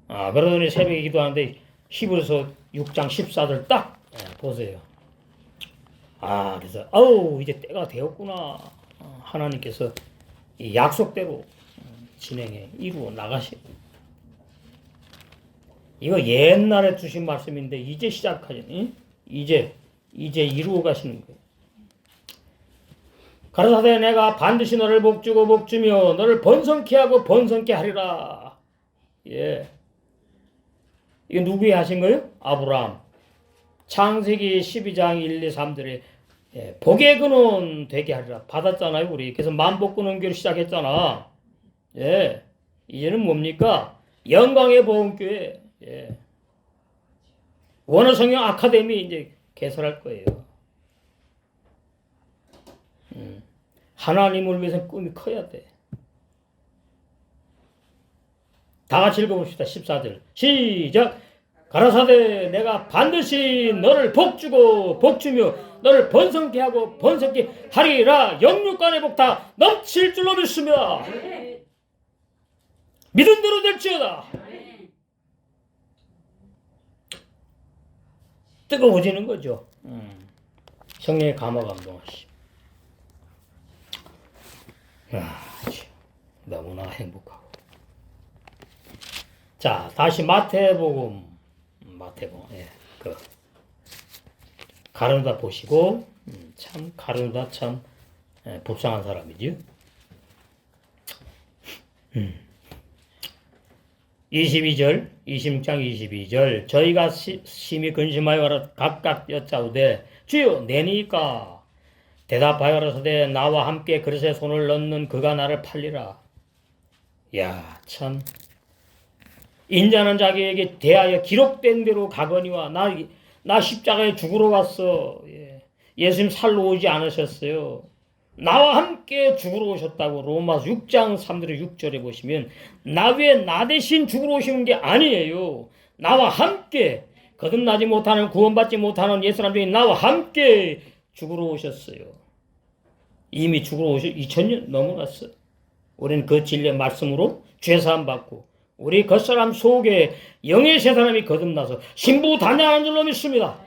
그러더니 새벽에 기도하는데 히브리서 6장 14절 딱 보세요. 그래서 이제 때가 되었구나. 하나님께서 이 약속대로 이루어 나가시. 이거 옛날에 주신 말씀인데 이제 시작하지. 이제 이루어 가시는 거예요. 가라사대 내가 반드시 너를 복주고 복주며 너를 번성케 하고 번성케 하리라. 예. 이게 누구에 하신 거예요? 아브라함. 창세기 12장 1, 2, 3절에 복의 근원 되게 하리라. 받았잖아요, 우리. 그래서 만복근 원교를 시작했잖아. 예. 이제는 뭡니까? 영광의 보험교회. 예. 원어성경 아카데미 이제 개설할 거예요. 하나님을 위해서 꿈이 커야 돼. 다 같이 읽어봅시다. 14절. 시작! 가라사대 내가 반드시 너를 복주고 복주며 너를 번성케 하고 번성케 하리라. 영육간의 복 다 넘칠 줄로 믿습니다. 믿은 대로 될지어다. 뜨거워지는 거죠. 성령의 감화 감동하시. 너무나 행복하고. 자, 다시 마태복음. 가룟유다 보시고, 참 가룟유다 참 불쌍한 사람이죠. 22절, 26장 22절. 저희가 심히 근심하여 각각 여짜오되 주여 내니까 대답하여 가라사대 나와 함께 그릇에 손을 넣는 그가 나를 팔리라. 야, 참 인자는 자기에게 대하여 기록된 대로 가거니와 나 십자가에 죽으러 왔어. 예수님 살러 오지 않으셨어요. 나와 함께 죽으러 오셨다고 로마서 6장 3절에 6절에 보시면 나 외에 나 대신 죽으러 오시는 게 아니에요. 나와 함께 거듭나지 못하는 구원받지 못하는 옛사람 중에 나와 함께 죽으러 오셨어요. 이미 죽으러 2000년 넘어갔어. 우리는 그 진리의 말씀으로 죄사함 받고 우리 겉사람 속에 영의 새 사람이 거듭나서 신부 단장하는 줄로 믿습니다.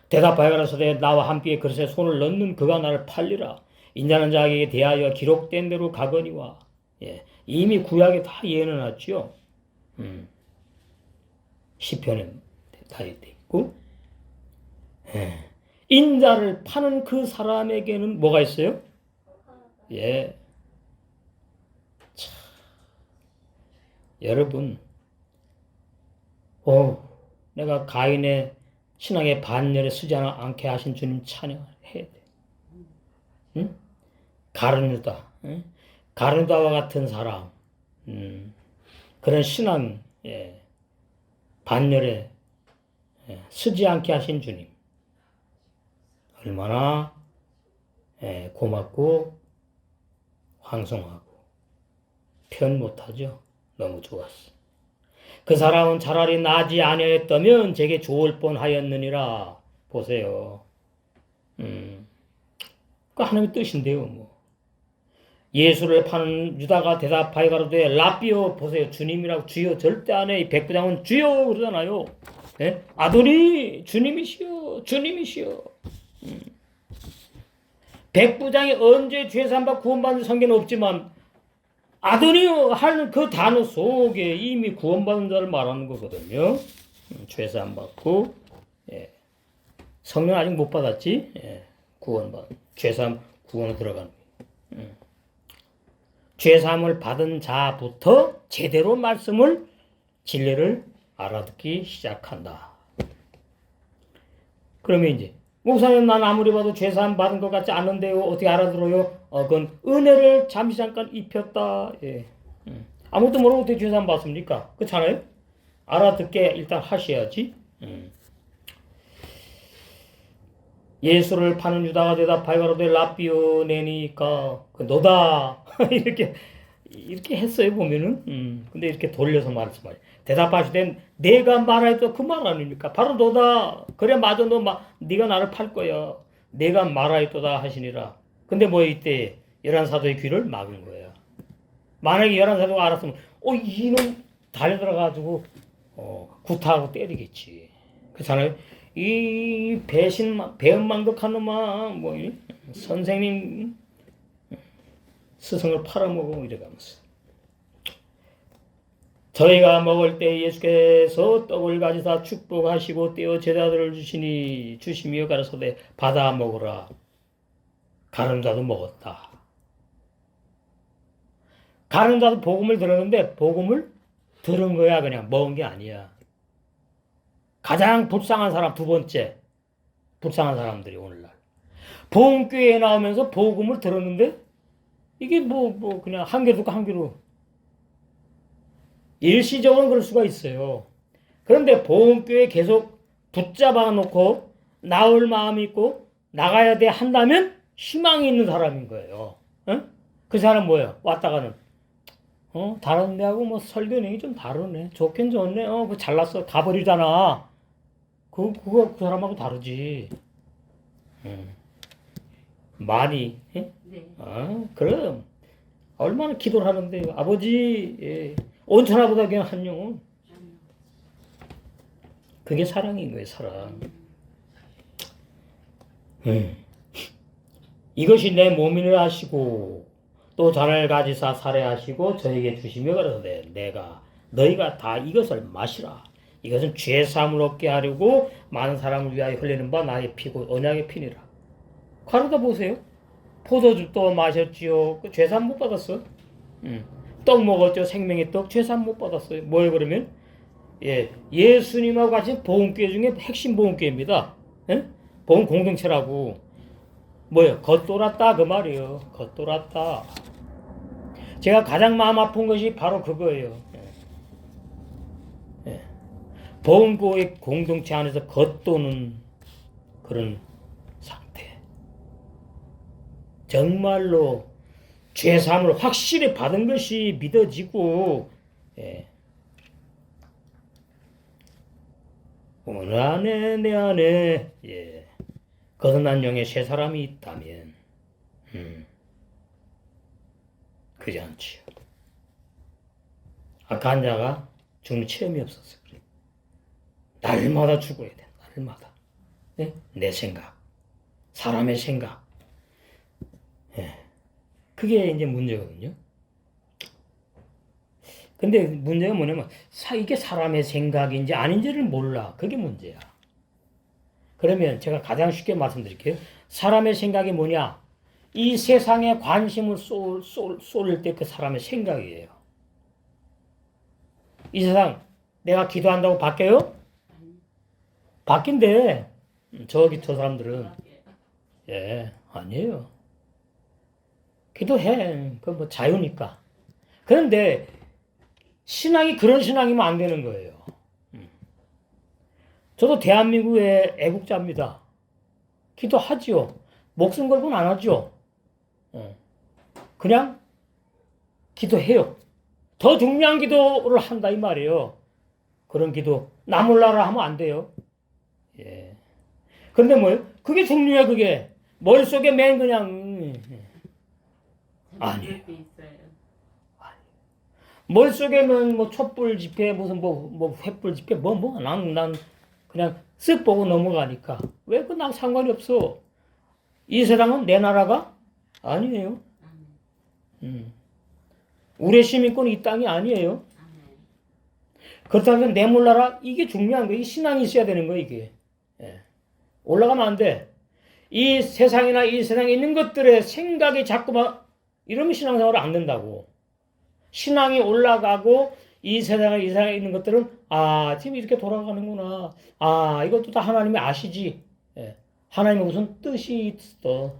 대답하여 가라사대 나와 함께 그릇에 손을 넣는 그가 나를 팔리라. 인자는 자에게 대하여 기록된 대로 가거니와. 이미 구약에 다 예언해놨죠. 시편에 다 있고 예. 인자를 파는 그 사람에게는 뭐가 있어요? 예. 참, 여러분, 내가 가인의 신앙의 반열에 쓰지 않게 하신 주님 찬양해야 돼. 응? 가룟유다, 응? 가룟유다와 같은 사람, 그런 신앙, 예. 반열에 쓰지 않게 하신 주님. 얼마나 고맙고 황송하고 표현 못하죠. 너무 좋았어. 그 사람은 차라리 나지 아니했다면 제게 좋을 뻔하였느니라. 보세요. 그 하나님의 뜻인데요. 뭐. 예수를 파는 유다가 대답하여 가로되 라비오, 보세요. 주님이라고 주여 절대 안 해. 이 백부장은 주여 그러잖아요. 네? 아도니 주님이시여 주님이시여. 백부장이 언제 죄산받고 구원받는 성경은 없지만 아도니요 하는 그 단어 속에 이미 구원받은 자를 말하는 거거든요. 죄산받고, 예. 성령 아직 못 받았지? 예. 구원받은 죄산 구원에 들어가는 거예요. 죄사함을 받은 자부터 제대로 말씀을 진리를 알아듣기 시작한다. 그러면 이제 목사님, 난 아무리 봐도 죄사함 받은 것 같지 않은데요. 어떻게 알아들어요? 그건 은혜를 잠시 잠깐 입혔다. 예. 아무것도 모르고 어떻게 죄사함 받습니까? 그렇잖아요? 알아듣게 일단 하셔야지. 예수를 파는 유다가 대답하여 가로되 라비오 네니까 그 너다. 이렇게 했어요 보면은. 근데 이렇게 돌려서 말씀하죠. 대답하시되 내가 말하였다 그 말 아닙니까? 바로 너다. 그래 맞아 네가 나를 팔 거야. 내가 말하였다 하시니라. 근데 뭐 이때 열한 사도의 귀를 막은 거야. 만약에 열한 사도가 알았으면 이놈 달려들어가지고 구타하고 때리겠지. 그렇잖아요. 이 배은망덕한 놈아 선생님 스승을 팔아먹어 이래가면서 저희가 먹을 때 예수께서 떡을 가지사 축복하시고 떼어 제자들을 주시며 가라사대 받아 먹으라. 가룟자도 먹었다. 가룟자도 복음을 들었는데 복음을 들은 거야. 그냥 먹은 게 아니야. 가장 불쌍한 사람 두 번째 불쌍한 사람들이 오늘날 복음교회에 나오면서 복음을 들었는데 이게 그냥 한 귀로 듣고 한 귀로 일시적으로는 그럴 수가 있어요. 그런데 복음교회에 계속 붙잡아 놓고 나올 마음이 있고 나가야 돼 한다면 희망이 있는 사람인 거예요. 응? 그 사람 뭐예요? 왔다가는 다른 데하고 설교 내용이 좀 다르네. 좋긴 좋네. 그거 잘났어. 가버리잖아. 그 사람하고 다르지. 많이. 예? 네. 그럼 얼마나 기도를 하는데요. 아버지, 예. 온천하보다 그냥 한 영혼. 그게 사랑인 거예요, 사랑. 이것이 내 몸이라 하시고 또 잔을 가지사 살해하시고 저에게 주시며 그러되 너희가 다 이것을 마시라. 이것은 죄 사함을 얻게 하려고 많은 사람을 위하여 흘리는 바 나의 피고 언약의 피니라. 가로다 보세요. 포도주 또 마셨지요. 죄 사함 못 받았어. 떡 먹었죠. 생명의 떡. 죄 사함 못 받았어요. 뭐예요 그러면? 예수님하고 같이 보험교회 중에 핵심 보험교회입니다. 예? 보험 공동체라고. 뭐예요? 겉돌았다 그 말이에요. 겉돌았다. 제가 가장 마음 아픈 것이 바로 그거예요. 보험교회 공동체 안에서 겉도는 그런 상태. 정말로 죄사함을 확실히 받은 것이 믿어지고 오늘 안에 내 안에 거듭난 영의 새 사람이 있다면 그지 않지요. 아까 한 자가 죽는 체험이 없었어요. 날마다 죽어야 돼. 날마다. 내 생각, 사람의 생각. 그게 이제 문제거든요. 근데 문제가 뭐냐면 이게 사람의 생각인지 아닌지를 몰라. 그게 문제야. 그러면 제가 가장 쉽게 말씀드릴게요. 사람의 생각이 뭐냐? 이 세상에 관심을 쏠릴 때 그 사람의 생각이에요. 이 세상 내가 기도한다고 바뀌어요? 바뀐대. 저 사람들은. 예, 아니에요. 기도해. 그 뭐 자유니까. 그런데 신앙이 그런 신앙이면 안 되는 거예요. 저도 대한민국의 애국자입니다. 기도하지요. 목숨 걸고는 안 하죠. 그냥 기도해요. 더 중요한 기도를 한다 이 말이에요. 그런 기도 나 몰라라 하면 안 돼요. 예. 그런데 뭐예요? 그게 중요해. 그게 머릿속에 맨 그냥 아니에요. 머릿속에는 뭐 촛불 집회 무슨 뭐 횃불 집회 난 그냥 쓱 보고 넘어가니까 왜 그 난 상관이 없어. 이 세상은 내 나라가 아니에요. 우리의 시민권이 이 땅이 아니에요. 그렇다면 내 몰라라 이게 중요한 거예요. 이 신앙이 있어야 되는 거예요. 이게 올라가면 안 돼. 이 세상이나 이 세상에 있는 것들의 생각이 자꾸만 이러면 신앙생활을 안 된다고. 신앙이 올라가고 이 세상에 있는 것들은 지금 이렇게 돌아가는구나. 이것도 다 하나님이 아시지. 하나님의 무슨 뜻이 있어.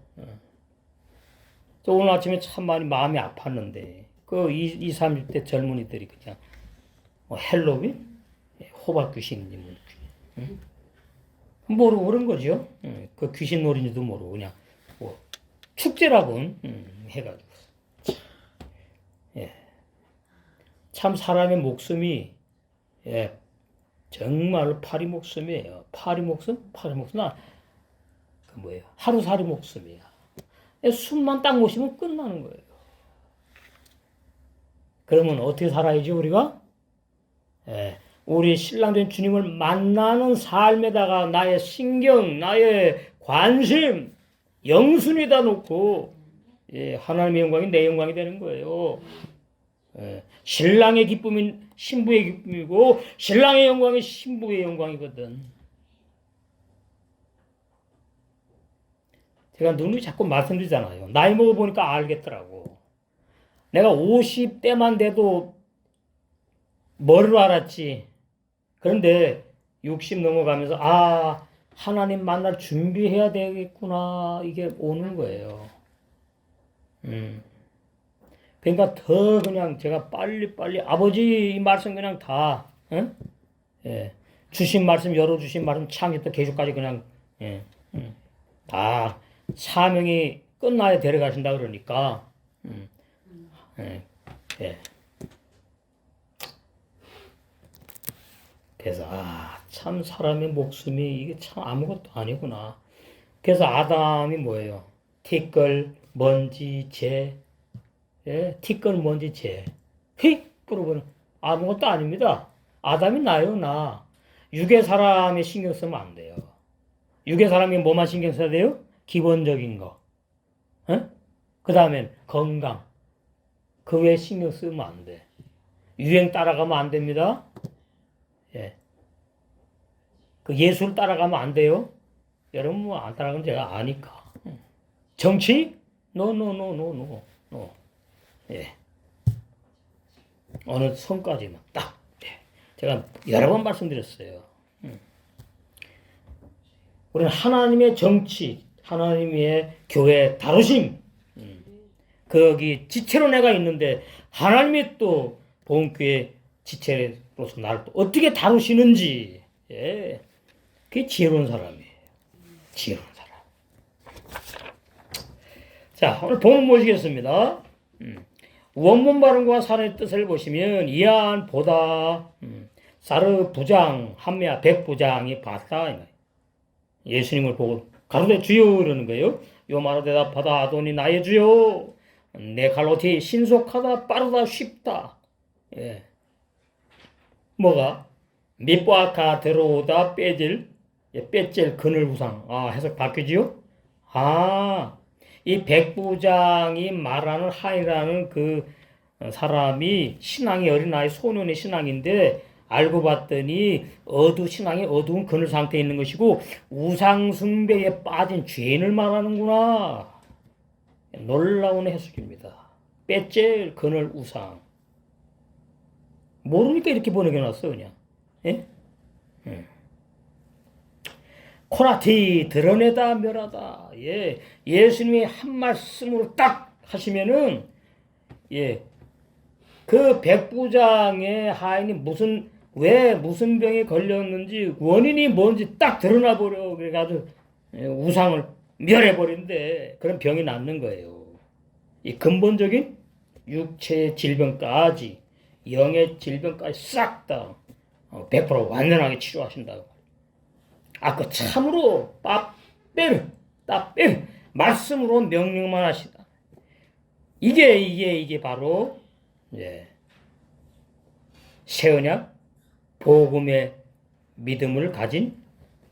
저 오늘 아침에 참 많이 마음이 아팠는데 그 20, 30대 젊은이들이 그냥 헬로윈? 호박 귀신인지 뭐 귀신. 모르고 그런 거죠. 그 귀신 놀인지도 모르고 그냥 뭐 축제라고 해가지고. 참 사람의 목숨이 정말로 파리 목숨이에요. 파리 목숨? 그 뭐예요? 하루살이 목숨이야. 숨만 딱 못 쉬면 끝나는 거예요. 그러면 어떻게 살아야지 우리가? 우리 신랑된 주님을 만나는 삶에다가 나의 신경, 나의 관심, 영순위다 놓고 하나님의 영광이 내 영광이 되는 거예요. 신랑의 기쁨이 신부의 기쁨이고 신랑의 영광이 신부의 영광이거든. 제가 누누이 자꾸 말씀드리잖아요. 나이 먹어보니까 알겠더라고. 내가 50대만 돼도 머리로 알았지. 그런데 60 넘어가면서 하나님 만날 준비해야 되겠구나. 이게 오는 거예요. 그러니까 더 그냥 제가 빨리 아버지 이 말씀 그냥 다 주신 말씀 열어주신 말씀 창에부터 계속까지 그냥 다 사명이 끝나야 데려가신다 그러니까 그래서 참 사람의 목숨이 이게 참 아무것도 아니구나. 그래서 아담이 뭐예요? 티끌, 먼지, 재. 티끌, 먼지, 재. 휙 뿌려보는 아무것도 아닙니다. 아담이 나요, 나. 육의 사람이 신경 쓰면 안 돼요. 육의 사람이 뭐만 신경 써야 돼요? 기본적인 거. 그 다음엔 건강. 그 외에 신경 쓰면 안 돼. 유행 따라가면 안 됩니다. 그 예술 따라가면 안 돼요. 여러분 뭐 안 따라가면 제가 아니까. 정치? 노. 어느 선까지만 딱. 제가 여러 번 말씀드렸어요. 우리는 하나님의 정치, 하나님의 교회 다루심. 거기 지체로 내가 있는데 하나님이 또 본교회 지체로서 나를 또 어떻게 다루시는지. 그게 지혜로운 사람이에요. 지혜로운 사람. 자, 오늘 본문 모시겠습니다. 원문 발음과 사람의 뜻을 보시면 이안 보다 사르 부장 한메아 백부장이 봤다. 예수님을 보고 가로되 주여 이러는 거예요. 요 말로 대답하다 아도니 나의 주여 내 갈로티 신속하다 빠르다 쉽다. 뭐가? 밑바카 들어오다 빼질 그늘 우상. 해석 바뀌지요? 이 백부장이 말하는 한이라는 그 사람이 신앙이 어린아이 소년의 신앙인데 알고 봤더니 신앙의 어두운 그늘 상태에 있는 것이고 우상 숭배에 빠진 죄인을 말하는구나. 놀라운 해석입니다. 빼째 그늘 우상. 모르니까 이렇게 번역해놨어 그냥. 예? 코라티 드러내다 멸하다. 예, 예수님이 한 말씀으로 딱 하시면은 예, 그 백부장의 하인이 왜 무슨 병에 걸렸는지 원인이 뭔지 딱 드러나 버려. 그래가지고 우상을 멸해버린데 그런 병이 낫는 거예요. 이 근본적인 육체의 질병까지 영의 질병까지 싹 다 100% 완전하게 치료하신다고. 그 참으로 따빼 말씀으로 명령만 하시다. 이게 바로 새 언약 복음의 믿음을 가진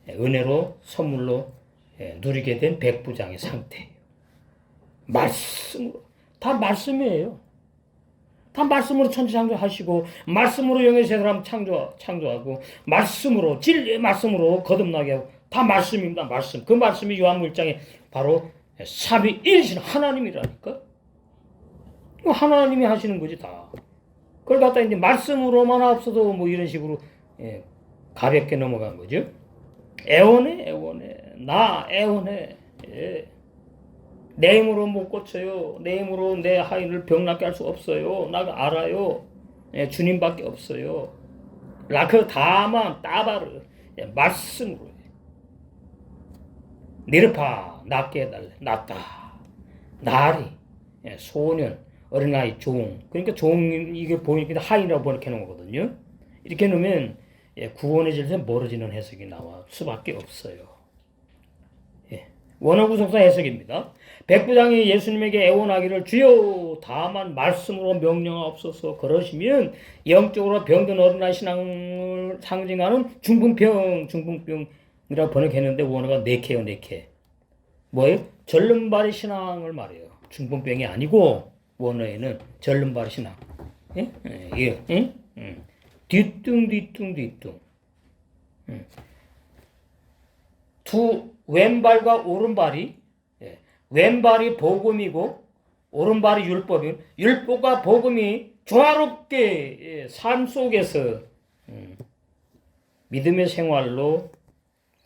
은혜로 선물로 누리게 된 백부장의 상태예요. 말씀으로 다 말씀이에요. 다 말씀으로 천지창조하시고 말씀으로 영의 새 사람 창조하고 말씀으로 진리의 말씀으로 거듭나게 하고 다 말씀입니다. 말씀. 그 말씀이 요한복음 1장에 바로 삼위일이신 하나님이라니까. 하나님이 하시는 거지 다. 그걸 갖다 이제 말씀으로만 없어도 뭐 이런 식으로 가볍게 넘어간 거죠. 애원해. 나 애원해. 예. 내 힘으로 못 고쳐요. 내 힘으로 내 하인을 병낫게 할 수 없어요. 나 알아요. 예, 주님밖에 없어요. 라크 다만 따바르 말씀으로 니르파 낫게 해달래. 낫다. 나리 소년 어린아이 종. 그러니까 종 이게 보니까 하인이라고 번역해 놓은 거거든요. 이렇게 놓으면 구원의 질서에 멀어지는 해석이 나와 수밖에 없어요. 원어 구속사 해석입니다. 백부장이 예수님에게 애원하기를 주여 다만 말씀으로 명령하옵소서 그러시면 영적으로 병든 어린아이 신앙을 상징하는 중풍병이라고 번역했는데 원어가 네케요. 뭐예요? 절름발이 신앙을 말해요. 중풍병이 아니고 원어에는 절름발이 신앙. 예? 뒤뚱. 왼발과 오른발이 왼발이 복음이고 오른발이 율법이고 율법과 복음이 조화롭게 삶 속에서 믿음의 생활로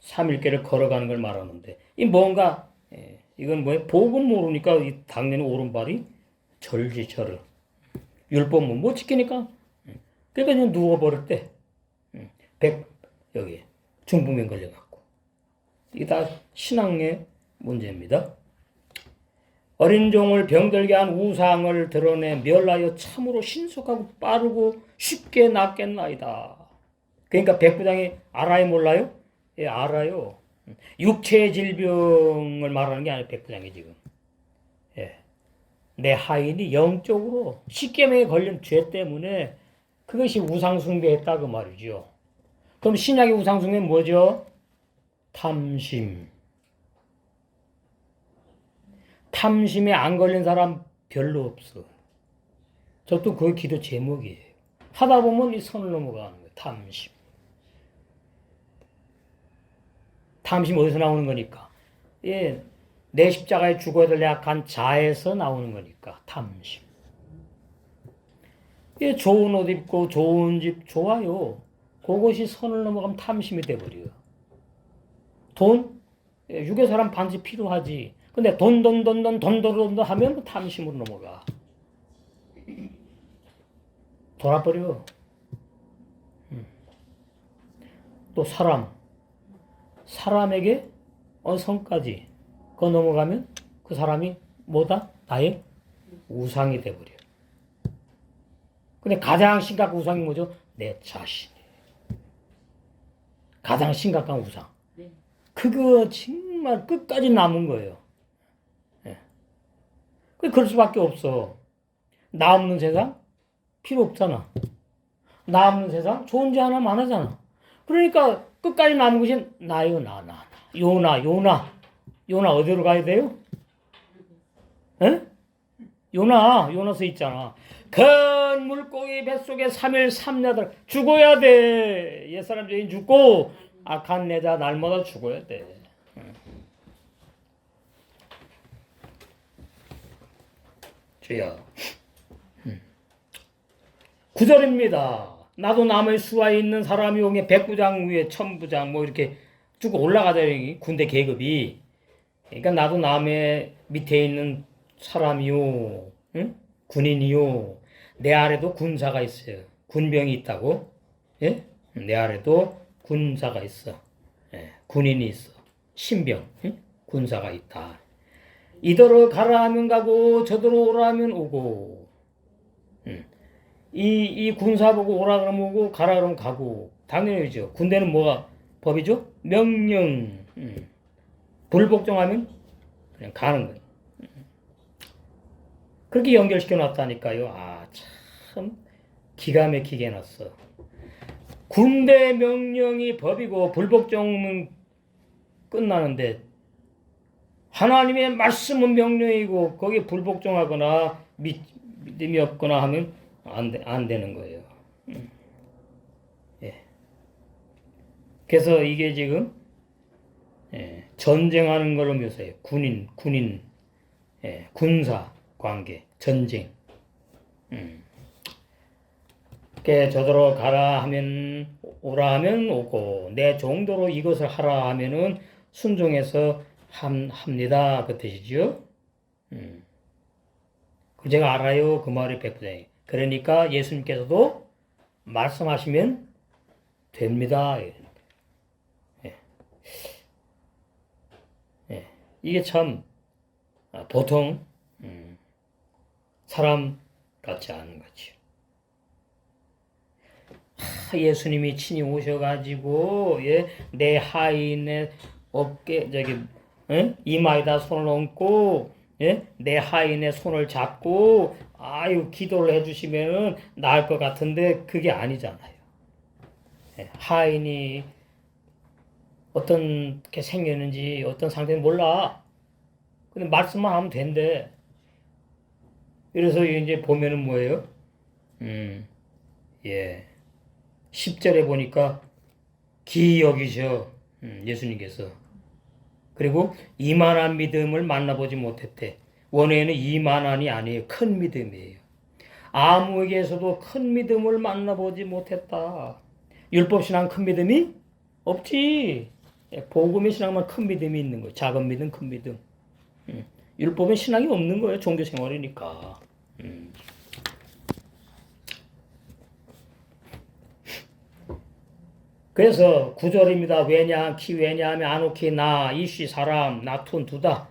3일계를 걸어가는 걸 말하는데 이 뭔가 이건 뭐예요? 복음 모르니까 당연히 오른발이 절지절을 율법 못 지키니까 그러니까 그냥 누워버릴 때 여기 중풍병 걸려갖고 이게 다 신앙의 문제입니다. 어린 종을 병들게 한 우상을 드러내 멸하여 참으로 신속하고 빠르고 쉽게 낫겠나이다. 그러니까 백부장이 알아요 몰라요? 예, 알아요. 육체의 질병을 말하는 게 아니라 백부장이 지금. 내 하인이 영적으로 십계명에 걸린 죄 때문에 그것이 우상숭배했다 그 말이죠. 그럼 신약의 우상숭배는 뭐죠? 탐심에 안 걸린 사람 별로 없어. 저도 그 기도 제목이에요. 하다 보면 이 선을 넘어가는 거예요. 탐심 어디서 나오는 거니까? 내 십자가에 죽어야 될 약한 자에서 나오는 거니까 탐심. 좋은 옷 입고 좋은 집 좋아요. 그것이 선을 넘어가면 탐심이 돼버려요. 돈? 유괴 사람 반드시 필요하지. 근데 돈 하면 탐심으로 넘어가. 돌아버려. 또 사람에게 성까지 그거 넘어가면 그 사람이 뭐다? 나의 우상이 돼버려. 근데 가장 심각한 우상이 뭐죠? 내 자신. 가장 심각한 우상. 그거 정말 끝까지 남은 거예요. 그럴 수밖에 없어. 나 없는 세상 필요 없잖아. 나 없는 세상 존재하나 마나잖아. 그러니까 끝까지 남은 것이 나요. 요나 어디로 가야 돼요? 요나 써 있잖아. 큰 물고기 뱃속에 3일 3야들 죽어야 돼. 옛사람 죄인 죽고 악한 내자 날마다 죽어야 돼. 주여. 9절입니다. 나도 남의 수하에 있는 사람이 오게 백부장 위에 천부장 뭐 이렇게 쭉 올라가자. 군대 계급이. 그러니까 나도 남의 밑에 있는 사람이요. 응? 군인이요. 내 아래도 군사가 있어요. 군병이 있다고. 예? 내 아래도 군사가 있어. 예. 군인이 있어. 신병. 응? 군사가 있다. 이더러 가라 하면 가고 저더러 오라 하면 오고. 이 군사 보고 오라 그러면 오고 가라 그러면 가고. 당연히죠. 군대는 뭐가 법이죠? 명령. 불복종하면 그냥 가는 거예요. 그렇게 연결시켜 놨다니까요. 아, 참 기가 막히게 해놨어. 군대 명령이 법이고 불복종은 끝나는데 하나님의 말씀은 명령이고 거기에 불복종하거나 믿음이 없거나 하면 안 되는 거예요. 예. 그래서 이게 지금 전쟁하는 걸로 묘사해요. 군인, 군사 관계, 전쟁. 저더러 가라 하면 오라 하면 오고 내 정도로 이것을 하라 하면은 순종해서 합니다. 그 뜻이죠. 제가 알아요. 그 말이 백부장이. 그러니까 예수님께서도 말씀하시면 됩니다. 예. 예. 이게 참 보통 사람 같지 않은 거죠. 예수님이 친히 오셔가지고 내 하인의 어깨 이마에다 손을 얹고 내 하인의 손을 잡고 기도를 해주시면 나을 것 같은데 그게 아니잖아요. 하인이 어떻게 생겼는지 어떤 상태는 몰라. 근데 말씀만 하면 된대. 그래서 이제 보면은 뭐예요? 10절에 보니까 기이 여기셔. 예수님께서. 그리고 이만한 믿음을 만나보지 못했대. 원래는 이만한이 아니에요. 큰 믿음이에요. 아무에게서도 큰 믿음을 만나보지 못했다. 율법신앙 큰 믿음이 없지. 복음의 신앙만 큰 믿음이 있는 거예요. 작은 믿음, 큰 믿음. 율법은 신앙이 없는 거예요. 종교생활이니까. 그래서 9절입니다. 왜냐하면 아노키 나 이쉬 사람 나툰 두다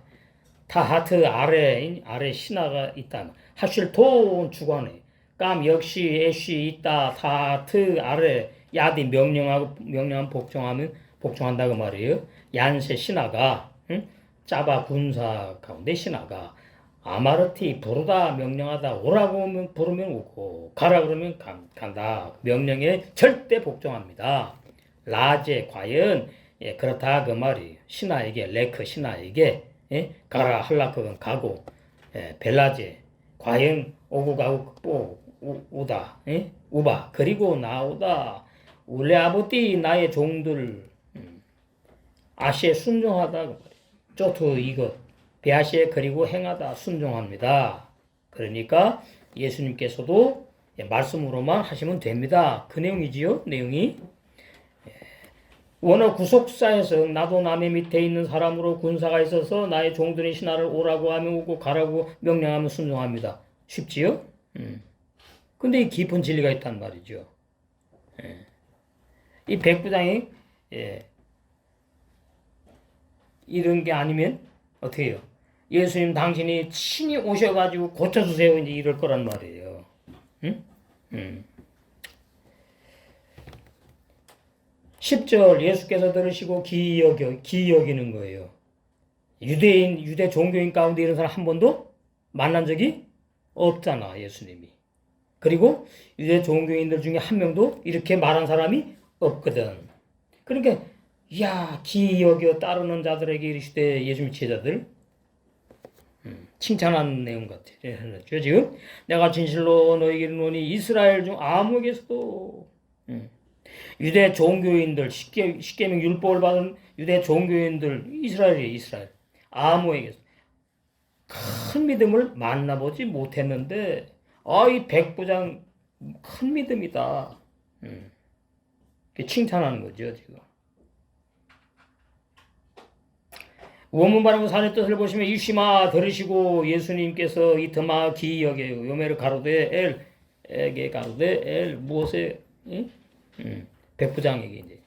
타하트 아래 신하가 있다. 하실 돈 주관에 깜 역시 애쉬 있다 타하트 아래 야디 명령하면 복종한다 그 말이에요. 얀세 신하가 짜바 군사 가운데 신하가 아마르티 부르다 명령하다 오라고 부르면 오고 가라 그러면 간다. 명령에 절대 복종합니다. 라제 과연 그렇다 그 말이에요. 신하에게 레크 신하에게 가라 할라 그건 가고 벨라제 과연 오고 가고 또 오다 우바 그리고 나오다 울레 아버띠 나의 종들 아시에 순종하다 그 말이에요. 쪼투 이것 베아시에 그리고 행하다 순종합니다. 그러니까 예수님께서도 말씀으로만 하시면 됩니다. 그 내용이지요. 내용이 원어 구속사에서 나도 남의 밑에 있는 사람으로 군사가 있어서 나의 종들의 신하를 오라고 하면 오고 가라고 명령하면 순종합니다. 쉽지요? 근데 이 깊은 진리가 있단 말이죠. 이 백부장이 이런 게 아니면 어떻게 해요? 예수님 당신이 친히 오셔가지고 고쳐주세요 이제 이럴 거란 말이에요. 10절 예수께서 들으시고 기이 여기는 거예요. 유대 종교인 가운데 이런 사람 한 번도 만난 적이 없잖아, 예수님이. 그리고 유대 종교인들 중에 한 명도 이렇게 말한 사람이 없거든. 그러니까 기이 여겨 따르는 자들에게 이르시되 예수님 제자들 칭찬하는 내용 같아요. 지금 내가 진실로 너에게 이르노니 이스라엘 중 아무에게서도 유대 종교인들 십계명 율법을 받은 유대 종교인들 이스라엘 아무에게서 큰 믿음을 만나보지 못했는데 이 백부장 큰 믿음이다. 칭찬하는 거죠 지금. 원문 발음과 산의 뜻을 보시면 이시마 들으시고 예수님께서 이트마 기여게 요메르 가로데 엘에게 가로데 엘 무엇에 백부장에게 이제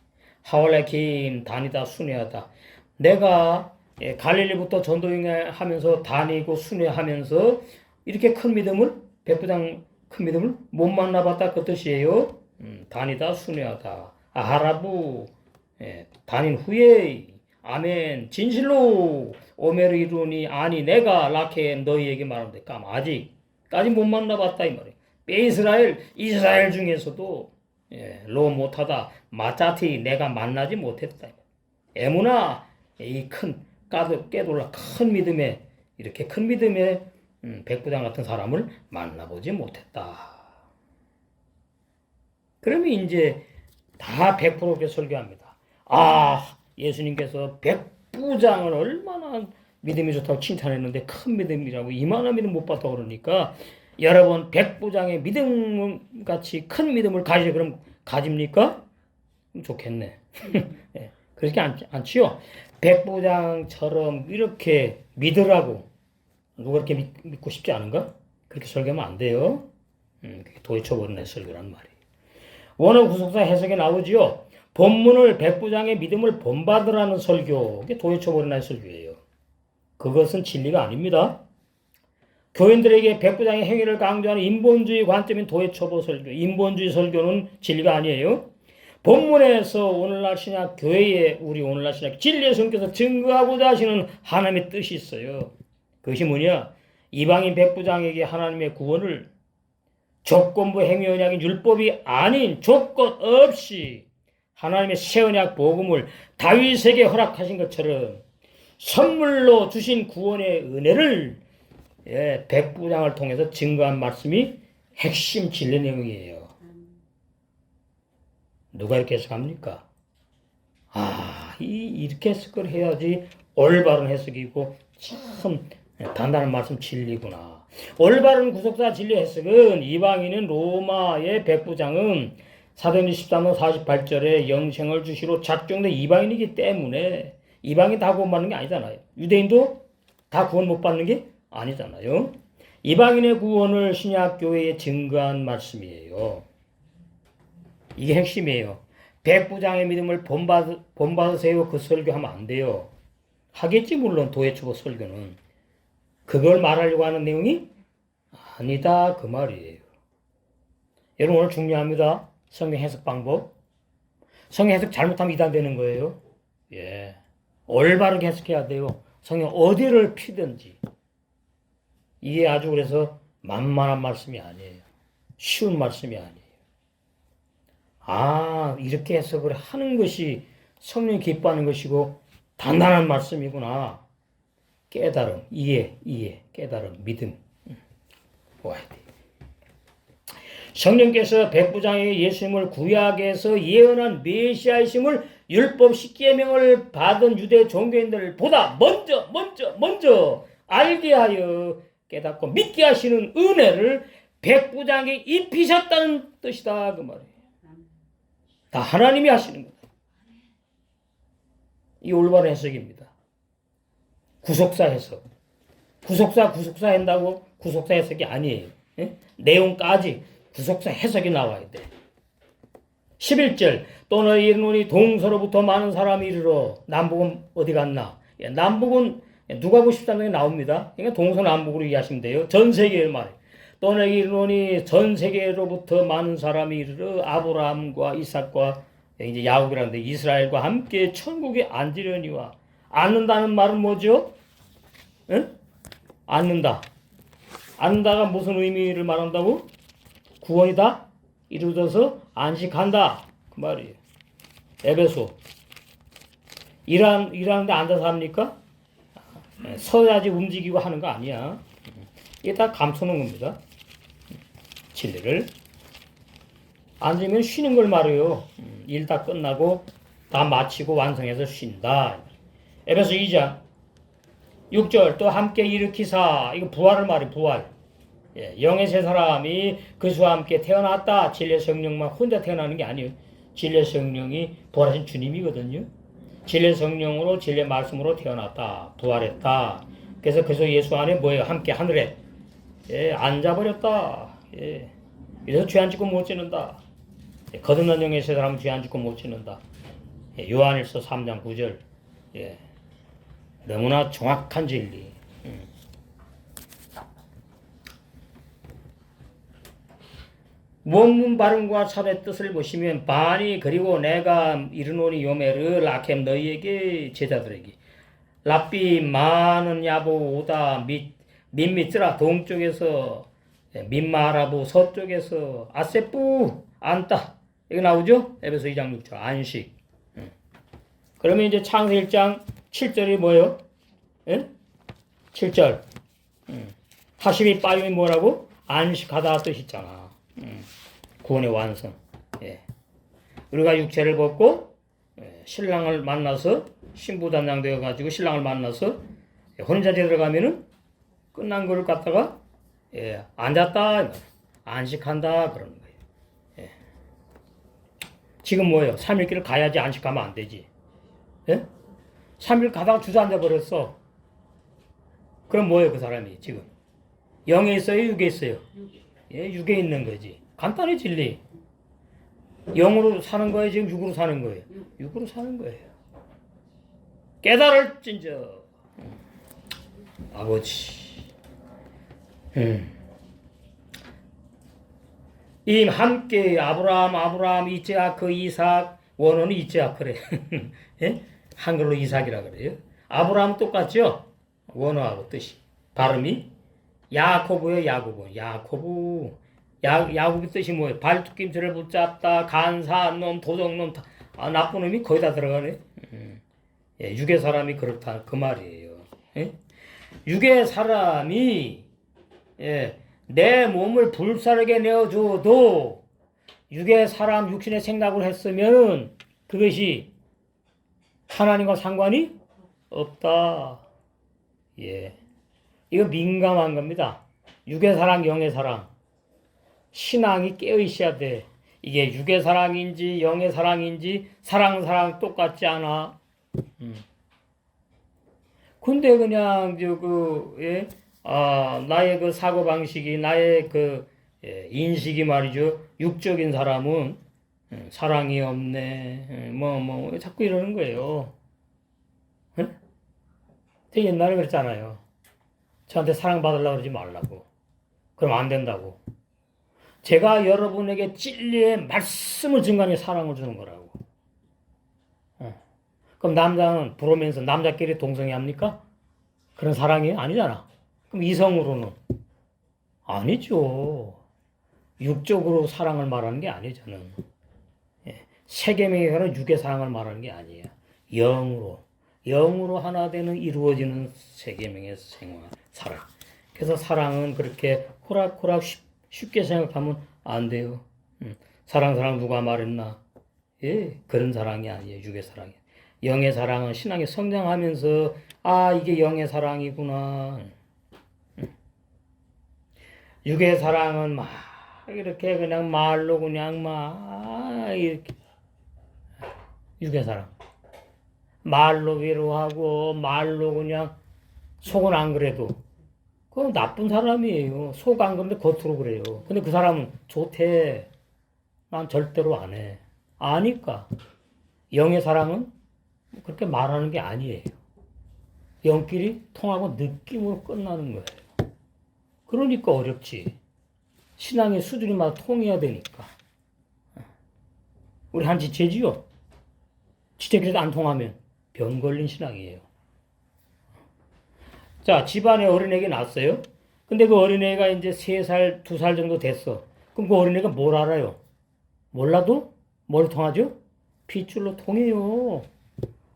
하월레킴 다니다 순회하다. 내가 갈릴리부터 전도행하면서 다니고 순회하면서 이렇게 큰 믿음을 백부장 큰 믿음을 못 만나봤다 그 뜻이에요. 다니다 순회하다. 아하라부 다닌 후에 아멘 진실로 오메르 이루니 아니 내가 라케 너희에게 말하는데 아직까지 못 만나봤다 이 말이에요. 이스라엘 중에서도 로 못하다 마짜티 내가 만나지 못했다. 에무나 이 큰 깨돌라 큰 믿음에 이렇게 큰 믿음에 백부장 같은 사람을 만나보지 못했다. 그러면 이제 다 100% 설교합니다. 예수님께서 백부장을 얼마나 믿음이 좋다고 칭찬했는데 큰 믿음이라고 이만한 믿음 못 봤다고 그러니까 여러분 백부장의 믿음같이 큰 믿음을 그럼 가집니까? 좋겠네. 그렇게 않지요. 백부장처럼 이렇게 믿으라고 누가 그렇게 믿고 싶지 않은가? 그렇게 설교하면 안 돼요. 그게 도의처버린 설교란 말이에요. 원어 구속사 해석에 나오지요. 본문을 백부장의 믿음을 본받으라는 설교, 그게 도의처버린 설교예요. 그것은 진리가 아닙니다. 교인들에게 백부장의 행위를 강조하는 인본주의 관점인 도의처버 설교, 인본주의 설교는 진리가 아니에요. 본문에서 오늘날 신약 교회에 우리 오늘날 신약 진리의 성께서 증거하고자 하시는 하나님의 뜻이 있어요. 그것이 뭐냐? 이방인 백부장에게 하나님의 구원을 조건부 행위 언약인 율법이 아닌 조건 없이 하나님의 새 언약 복음을 다윗에게 허락하신 것처럼 선물로 주신 구원의 은혜를 백부장을 통해서 증거한 말씀이 핵심 진리 내용이에요. 누가 이렇게 해석합니까? 이렇게 해석을 해야지 올바른 해석이고 참 단단한 말씀 진리구나. 올바른 구속사 진리 해석은 이방인은 로마의 백부장은 사도행전 13장 48절에 영생을 주시로 작정된 이방인이기 때문에 이방인 다 구원받는 게 아니잖아요. 유대인도 다 구원 못 받는 게 아니잖아요. 이방인의 구원을 신약교회에 증거한 말씀이에요. 이게 핵심이에요. 백부장의 믿음을 본받으세요. 그 설교하면 안 돼요. 하겠지 물론 도회초보 설교는. 그걸 말하려고 하는 내용이 아니다 그 말이에요. 여러분 오늘 중요합니다. 성경 해석 방법. 성경 해석 잘못하면 이단되는 거예요. 올바르게 해석해야 돼요. 성경 어디를 피든지. 이게 아주 그래서 만만한 말씀이 아니에요. 쉬운 말씀이 아니에요. 이렇게 해석을 하는 것이 성령이 기뻐하는 것이고 단단한 말씀이구나. 깨달음, 이해, 깨달음, 믿음. 와야 돼. 성령께서 백부장에게 예수님을 구약에서 예언한 메시아이심을 율법 십계명을 받은 유대 종교인들을 보다 먼저 알게 하여 깨닫고 믿게 하시는 은혜를 백부장에게 입히셨다는 뜻이다 그 말이에요. 다 하나님이 하시는 거다. 이 올바른 해석입니다. 구속사 해석. 구속사 한다고 구속사 해석이 아니에요. 내용까지 구속사 해석이 나와야 돼. 11절 또 너희 이르노니 동서로부터 많은 사람이 이르러 남북은 어디 갔나? 남북은 누가복음 13장에 나옵니다. 그러니까 동서남북으로 이해하시면 돼요. 전 세계의 말. 또 너희 이르노니 전 세계로부터 많은 사람이 이르러 아브라함과 이삭과 이제 야곱이라는데 이스라엘과 함께 천국에 앉으려니와 앉는다는 말은 뭐죠? 앉는다가 무슨 의미를 말한다고? 구원이다? 이루어져서 안식한다. 그 말이에요. 에베소. 일하는데 앉아서 합니까? 서야지 움직이고 하는 거 아니야. 이게 다 감춰놓은 겁니다. 진리를. 앉으면 쉬는 걸 말해요. 일 다 끝나고 다 마치고 완성해서 쉰다. 에베소 2장 6절 또 함께 일으키사. 이거 부활을 말해 부활. 영의 세 사람이 그리스도와 함께 태어났다. 진리의 성령만 혼자 태어나는 게 아니에요. 진리의 성령이 부활하신 주님이거든요. 진리의 성령으로 진리의 말씀으로 태어났다. 부활했다. 그래서 그리스도 예수 안에 뭐예요? 함께 하늘에 앉아버렸다. 그래서 죄 안 짓고 못 지는다. 거듭난 영의 세 사람은 죄 안 짓고 못 지는다. 요한일서 3장 9절. 너무나 정확한 진리. 원문 발음과 삽의 뜻을 보시면 바니 그리고 내가 이르노니 요메르 라켐 너희에게 제자들에게 랍비 많은 야보 오다 민미스라 동쪽에서 민마라보 서쪽에서 아세뿌 안따 이거 나오죠? 에베소 2장 6절 안식. 그러면 이제 창세 1장 7절이 뭐예요? 7절 하심이 빠짐이 뭐라고? 안식하다 뜻이 있잖아. 구원의 완성. 우리가 육체를 벗고 신랑을 만나서 신부단장 되어가지고 신랑을 만나서 혼인잔치에 들어가면은 끝난 거를 갖다가 앉았다 안식한다 그러는 거예요. 지금 뭐예요? 3일길을 가야지 안식하면 안 되지. 3일 가다가 주저앉아 버렸어. 그럼 뭐예요 그 사람이 지금? 영에 있어요? 육에 있어요? 육에 있는 거지. 간단히 진리. 영으로 사는 거예요? 지금 육으로 사는 거예요? 육으로 사는 거예요. 깨달을진저 아버지. 이 함께 아브라함 이츠하크 이삭 원어는 이츠하크래. 한글로 이삭이라 그래요. 아브라함 똑같죠? 원어하고 뜻이 발음이 야코브요 야코브. 야곱의 뜻이 뭐예요? 발톱김치를 붙잡다, 간사한 놈, 도적놈, 나쁜 놈이 거의 다 들어가네. 육의 사람이 그렇다 그 말이에요. 육의 사람이 내 몸을 불사르게 내어줘도 육의 사람 육신의 생각을 했으면 그것이 하나님과 상관이 없다. 이거 민감한 겁니다. 육의 사랑, 영의 사랑. 신앙이 깨어 있어야 돼. 이게 육의 사랑인지 영의 사랑인지 사랑 똑같지 않아. 근데 그냥 나의 그 사고 방식이 나의 그 인식이 말이죠. 육적인 사람은 사랑이 없네. 뭐 자꾸 이러는 거예요. 되게 옛날에 그랬잖아요. 저한테 사랑받으려고 그러지 말라고. 그럼 안 된다고. 제가 여러분에게 진리의 말씀을 증거하는 사랑을 주는 거라고. 그럼 남자는 부르면서 남자끼리 동성애 합니까? 그런 사랑이 아니잖아. 그럼 이성으로는? 아니죠. 육적으로 사랑을 말하는 게 아니잖아. 세계명에서는 육의 사랑을 말하는 게 아니에요. 영으로 하나 되는 이루어지는 세계명의 생활, 사랑. 그래서 사랑은 그렇게 호락호락 쉽게 생각하면 안 돼요. 사랑 누가 말했나? 그런 사랑이 아니에요. 육의 사랑이. 영의 사랑은 신앙이 성장하면서 이게 영의 사랑이구나. 육의 사랑은 막 이렇게 그냥 말로 그냥 막 이렇게 육의 사랑. 말로 위로하고 말로 그냥 속은 안 그래도 그건 나쁜 사람이에요. 속 안 그런데 겉으로 그래요. 근데 그 사람은 좋대. 난 절대로 안 해. 아니까. 영의 사랑은 그렇게 말하는 게 아니에요. 영끼리 통하고 느낌으로 끝나는 거예요. 그러니까 어렵지. 신앙의 수준이마다 통해야 되니까. 우리 한 지체지요. 지체끼리도 안 통하면 병 걸린 신앙이에요. 자, 집안에 어린애가 낳았어요. 근데 그 어린애가 이제 3살, 2살 정도 됐어. 그럼 그 어린애가 뭘 알아요? 몰라도 뭘 통하죠? 핏줄로 통해요.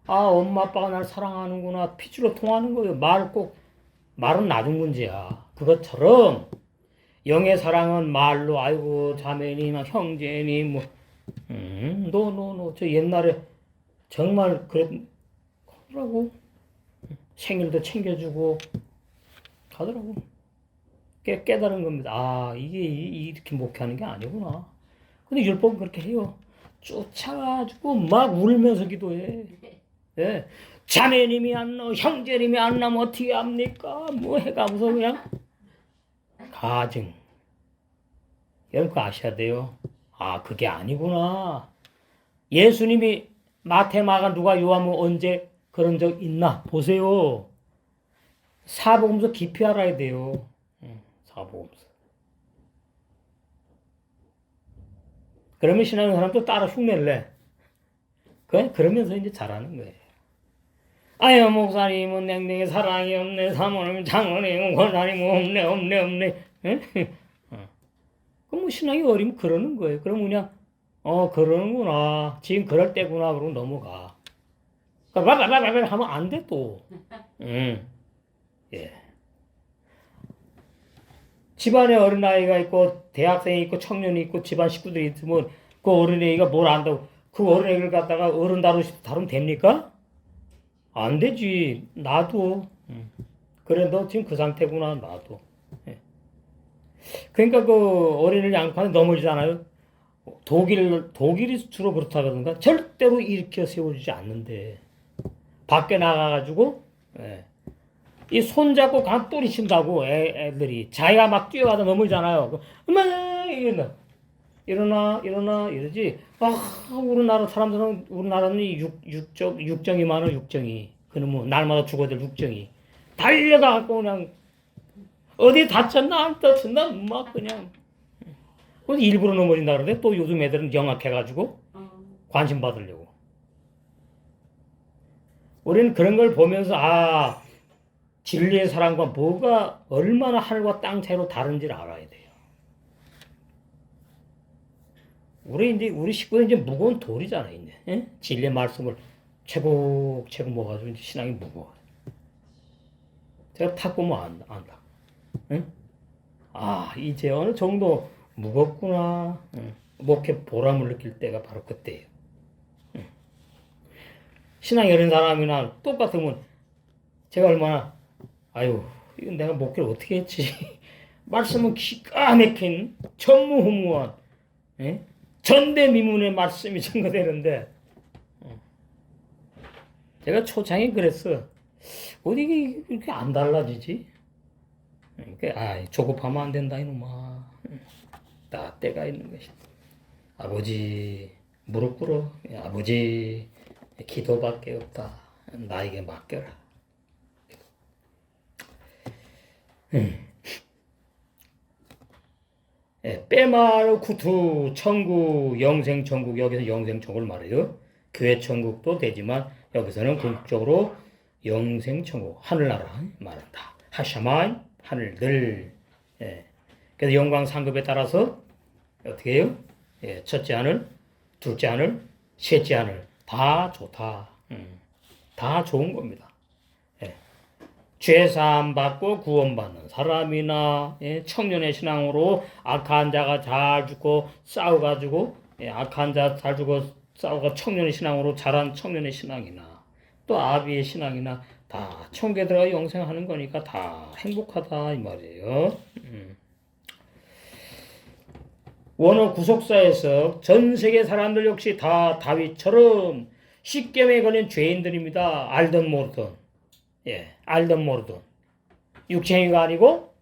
아, 엄마 아빠가 날 사랑하는구나. 피줄로 통하는 거예요. 말은 나중 문제야. 그것처럼 영의 사랑은 말로 아이고 자매님, 형제님 뭐 노노노 저 옛날에 정말 그러더라고. 생일도 챙겨주고 가더라고. 깨달은 겁니다. 아, 이게 이렇게 목회하는 게 아니구나. 근데 율법은 그렇게 해요. 쫓아가지고 막 울면서 기도해. 예. 자매님이 안 나오, 형제님이 안 나면 어떻게 합니까? 뭐 해가면서 그냥 가증. 여러분 그거 아셔야 돼요. 아, 그게 아니구나. 예수님이 마태, 마가, 누가, 요한은 언제 그런 적 있나? 보세요. 사복음서 깊이 알아야 돼요. 사복음서. 그러면 신앙하는 사람도 따라 흉낼래. 그러면서 이제 잘하는 거예요. 아유, 목사님은 냉랭해 사랑이 없네, 사모님 장모님 권사님 없네. 그럼 뭐 신앙이 어리면 그러는 거예요. 그럼 그냥 그러는구나. 지금 그럴 때구나. 그러고 넘어가. 바바바바바 하면 안 돼 또. 예. 집안에 어린아이가 있고 대학생이 있고 청년이 있고 집안 식구들이 있으면 그 어린아이가 뭘 안다고 그 어린아이를 갖다가 어른 다루면 됩니까? 안 되지. 놔둬. 그래 너 지금 그 상태구나. 놔둬. 예. 그러니까 그 어린이를 양파에 넘어지잖아요. 독일이 주로 그렇다 그러던가 절대로 일으켜 세워주지 않는데 밖에 나가가지고 이 손잡고 간 뿌리친다고 애들이 자기가 막 뛰어가다 넘어지잖아요. 엄마 일어나 이러지. 우리나라는 육정이 많아. 육정이 그놈은 날마다 죽어들 육정이 달려가고 그냥 어디 다쳤나 안 다쳤나 막 그냥 일부러 넘어진다 그러는데 또 요즘 애들은 영악해가지고 관심 받으려고. 우리는 그런 걸 보면서 진리의 사랑과 뭐가 얼마나 하늘과 땅 차이로 다른지를 알아야 돼요. 우리 식구는 이제 무거운 돌이잖아요. 이제 진리의 말씀을 채곡채곡 먹어가지고 이제 신앙이 무거워. 제가 탁 보면 안다. 이제 어느 정도 무겁구나. 목회 보람을 느낄 때가 바로 그때예요. 신앙이 어린 사람이나 똑같으면 제가 얼마나 이건 내가 목회를 어떻게 했지? 말씀은 기가 막힌 전무후무한 전대미문의 말씀이 전거되는데 제가 초창에 그랬어. 어디 이렇게 안 달라지지? 그러니까 조급하면 안 된다 이놈아. 나 때가 있는 것이다. 아버지 무릎 꿇어. 아버지 기도밖에 없다. 나에게 맡겨라. 빼마르 쿠투 천국 영생 천국 여기서 영생 천국을 말해요. 교회 천국도 되지만 여기서는 궁극적으로 영생 천국 하늘나라 말한다. 하샤만 하늘들. 그래서 영광 상급에 따라서 어떻게 해요? 첫째 하늘, 둘째 하늘, 셋째 하늘 다 좋다. 다 좋은 겁니다. 죄사함 받고 구원받는 사람이나 청년의 신앙으로 악한 자가 잘 죽고 싸워가지고 악한 자 잘 죽고 싸워가 청년의 신앙으로 자란 청년의 신앙이나 또 아비의 신앙이나 다 천국에 들어가 영생하는 거니까 다 행복하다 이 말이에요. 원어 구속사에서 전 세계 사람들 역시 다 다윗처럼 십계명에 걸린 죄인들입니다. 알던 모르던. 알던 모르던. 육체가 아니고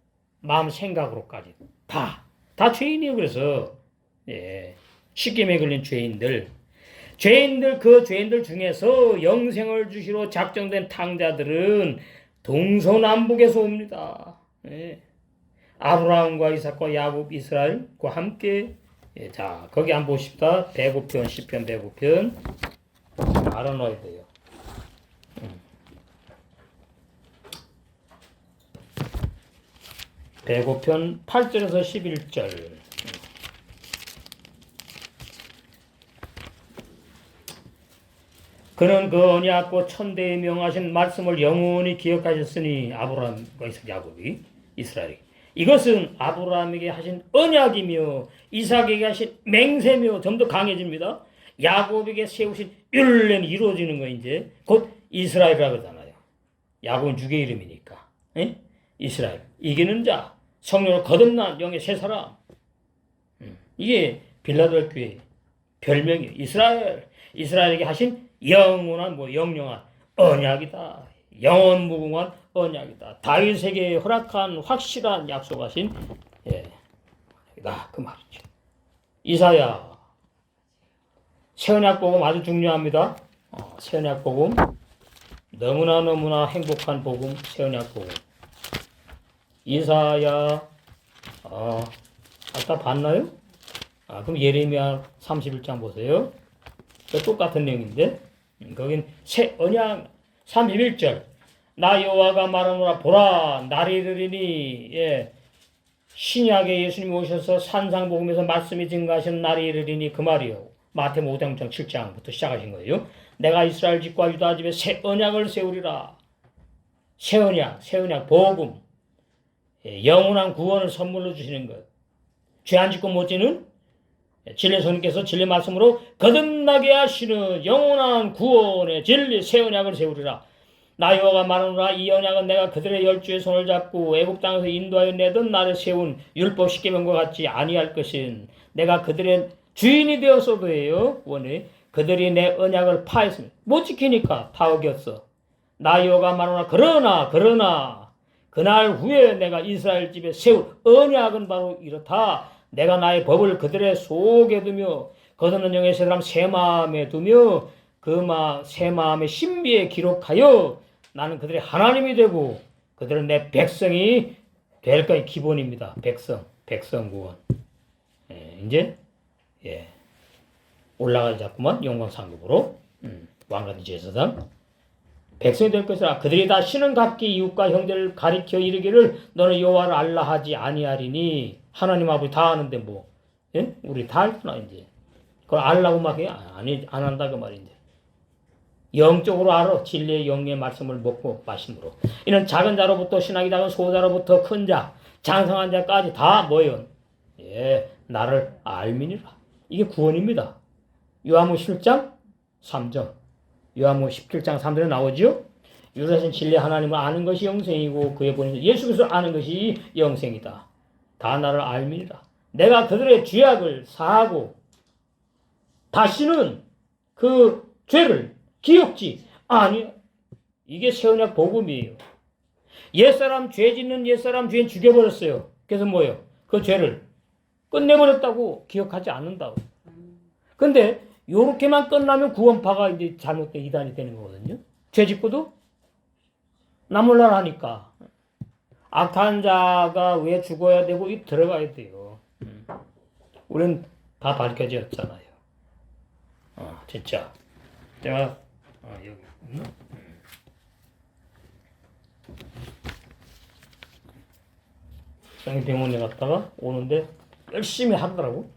마음 생각으로까지 다 죄인이에요. 그래서 십계명에 걸린 죄인들 그 죄인들 중에서 영생을 주시러 작정된 탕자들은 동서남북에서 옵니다. 아브라함과 이삭과 야곱 이스라엘과 함께 자 거기 한번 보십시다. 105편 10편 105편 알아놔야 돼요. 105편 8절에서 11절. 그는 그 언약과 천대에 명하신 말씀을 영원히 기억하셨으니 아브라함과 이삭 야곱이 이스라엘이 이것은 아브라함에게 하신 언약이며 이삭에게 하신 맹세며 좀 더 강해집니다. 야곱에게 세우신 율례는 이루어지는 거 이제 곧 이스라엘이라고 하잖아요. 야곱은 주의 이름이니까. 에? 이스라엘 이기는 자 성령을 거듭난 영의 새 사람. 이게 빌라델피아의 별명이에요. 이스라엘에게 하신 영원한 영영한 언약이다. 영원 무궁한 언약이다. 다윗에게 허락한 확실한 약속하신 그 말이죠. 이사야 새언약 복음 아주 중요합니다. 새언약 복음 너무나 행복한 복음 새언약 복음. 이사야 아까 봤나요? 그럼 예레미야 31장 보세요. 똑같은 내용인데 거긴 새 언약 31절 나 여호와가 말하노라 보라 날이 이르리니 신약에 예수님이 오셔서 산상복음에서 말씀이 증가하신 날이 이르리니 그 말이요. 마태복음 5장 7장부터 시작하신 거예요. 내가 이스라엘 집과 유다 집에 새 언약을 세우리라. 새 언약 복음 영원한 구원을 선물로 주시는 것. 죄 안 짓고 못 지는 진리 손님께서 진리 말씀으로 거듭나게 하시는 영원한 구원의 진리 새 언약을 세우리라. 나 여호와가 말하노라 이 언약은 내가 그들의 열주의 손을 잡고 애굽 땅에서 인도하여 내던 날에 세운 율법 십계명과 같이 아니할 것은 내가 그들의 주인이 되었어도 해요. 원해 그들이 내 언약을 파했으면 못 지키니까 다 어겼어. 나 여호와가 말하노라 그러나 그날 후에 내가 이스라엘 집에 세울 언약은 바로 이렇다. 내가 나의 법을 그들의 속에 두며 거듭난 영의 새 사람 새 마음에 두며 새 마음의 신비에 기록하여 나는 그들의 하나님이 되고 그들은 내 백성이 될 것이 기본입니다. 백성 구원. 이제 올라가지 자꾸만 영광 상급으로 왕같은 제사장 백성이 될 것이라. 그들이 다 신은 각기 이웃과 형제를 가리켜 이르기를 너는 여호와를 알라 하지 아니하리니. 하나님 아버지 다 아는데 우리 다 알구나 이제. 그걸 알라고 막 해? 안 한다 그 말인데. 영적으로 알아. 진리의 영의 말씀을 먹고 마심으로. 이는 작은 자로부터 신학이 작은 소자로부터 큰 자, 장성한 자까지 다 뭐예요? 나를 알미니라. 이게 구원입니다. 요한복음 17장 3절. 요한복음 17장 3절에 나오죠. 유일하신 진리 하나님을 아는 것이 영생이고 그의 본인 예수 그리스도를 아는 것이 영생이다. 다 나를 알미니라. 내가 그들의 죄악을 사하고 다시는 그 죄를 기억지 아니요. 이게 새언약 복음이에요. 옛사람 죄 짓는 옛사람 죄인 죽여버렸어요. 그래서 뭐예요? 그 죄를 끝내버렸다고 기억하지 않는다고. 근데 요렇게만 끝나면 구원파가 이제 잘못된 이단이 되는 거거든요. 죄 짓고도 나몰라라 하니까 악한 자가 왜 죽어야 되고 들어가야 돼요. 우리는 다 밝혀졌잖아요. 진짜 내가 여기 병원에 갔다가 오는데 열심히 하더라고.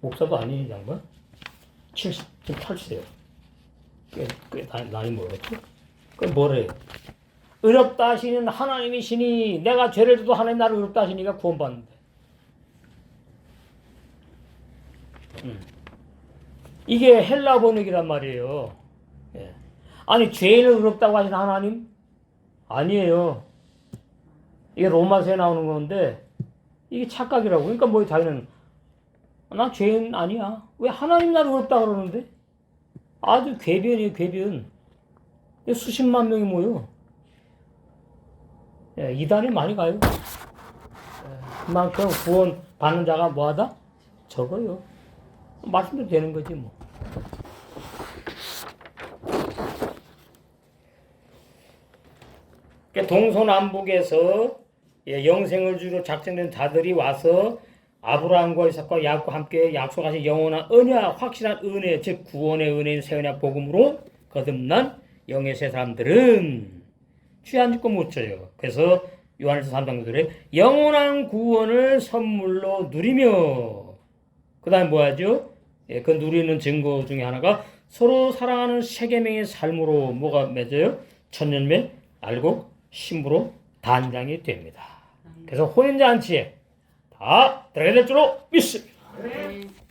목사도 아닌 양반 78세요. 꽤 나이 먹었죠. 그럼 뭐래요? 의롭다 하시는 하나님이시니 내가 죄를 져도 하나님 나를 의롭다 하시니까 구원받는데. 이게 헬라 번역이란 말이에요. 아니 죄인을 의롭다고 하시는 하나님? 아니에요. 이게 로마서에 나오는 건데 이게 착각이라고. 그러니까 뭐 자기는 나 죄인 아니야. 왜 하나님 나를 의롭다 그러는데? 아주 궤변이에요, 궤변. 수십만 명이 모여. 이단에 많이 가요. 그만큼 구원 받는 자가 뭐하다? 적어요. 말씀도 되는 거지 뭐. 동서남북에서 영생을 주로 작정된 자들이 와서 아브라함과 이삭과 야곱과 함께 약속하신 영원한 언약, 확실한 은혜, 즉 구원의 은혜인 새언약 복음으로 거듭난 영의 새 사람들은 죄 안 짓고 못 져요. 그래서 요한일서 3장 9절에 영원한 구원을 선물로 누리며 그 다음에 뭐 하죠? 예, 그 누리는 증거 중에 하나가 서로 사랑하는 세 계명의 삶으로 뭐가 맺어요? 천년매 알고 신부로 단장이 됩니다. 그래서 혼인잔치에 다 들어가야 될 줄로 믿습니다. 네.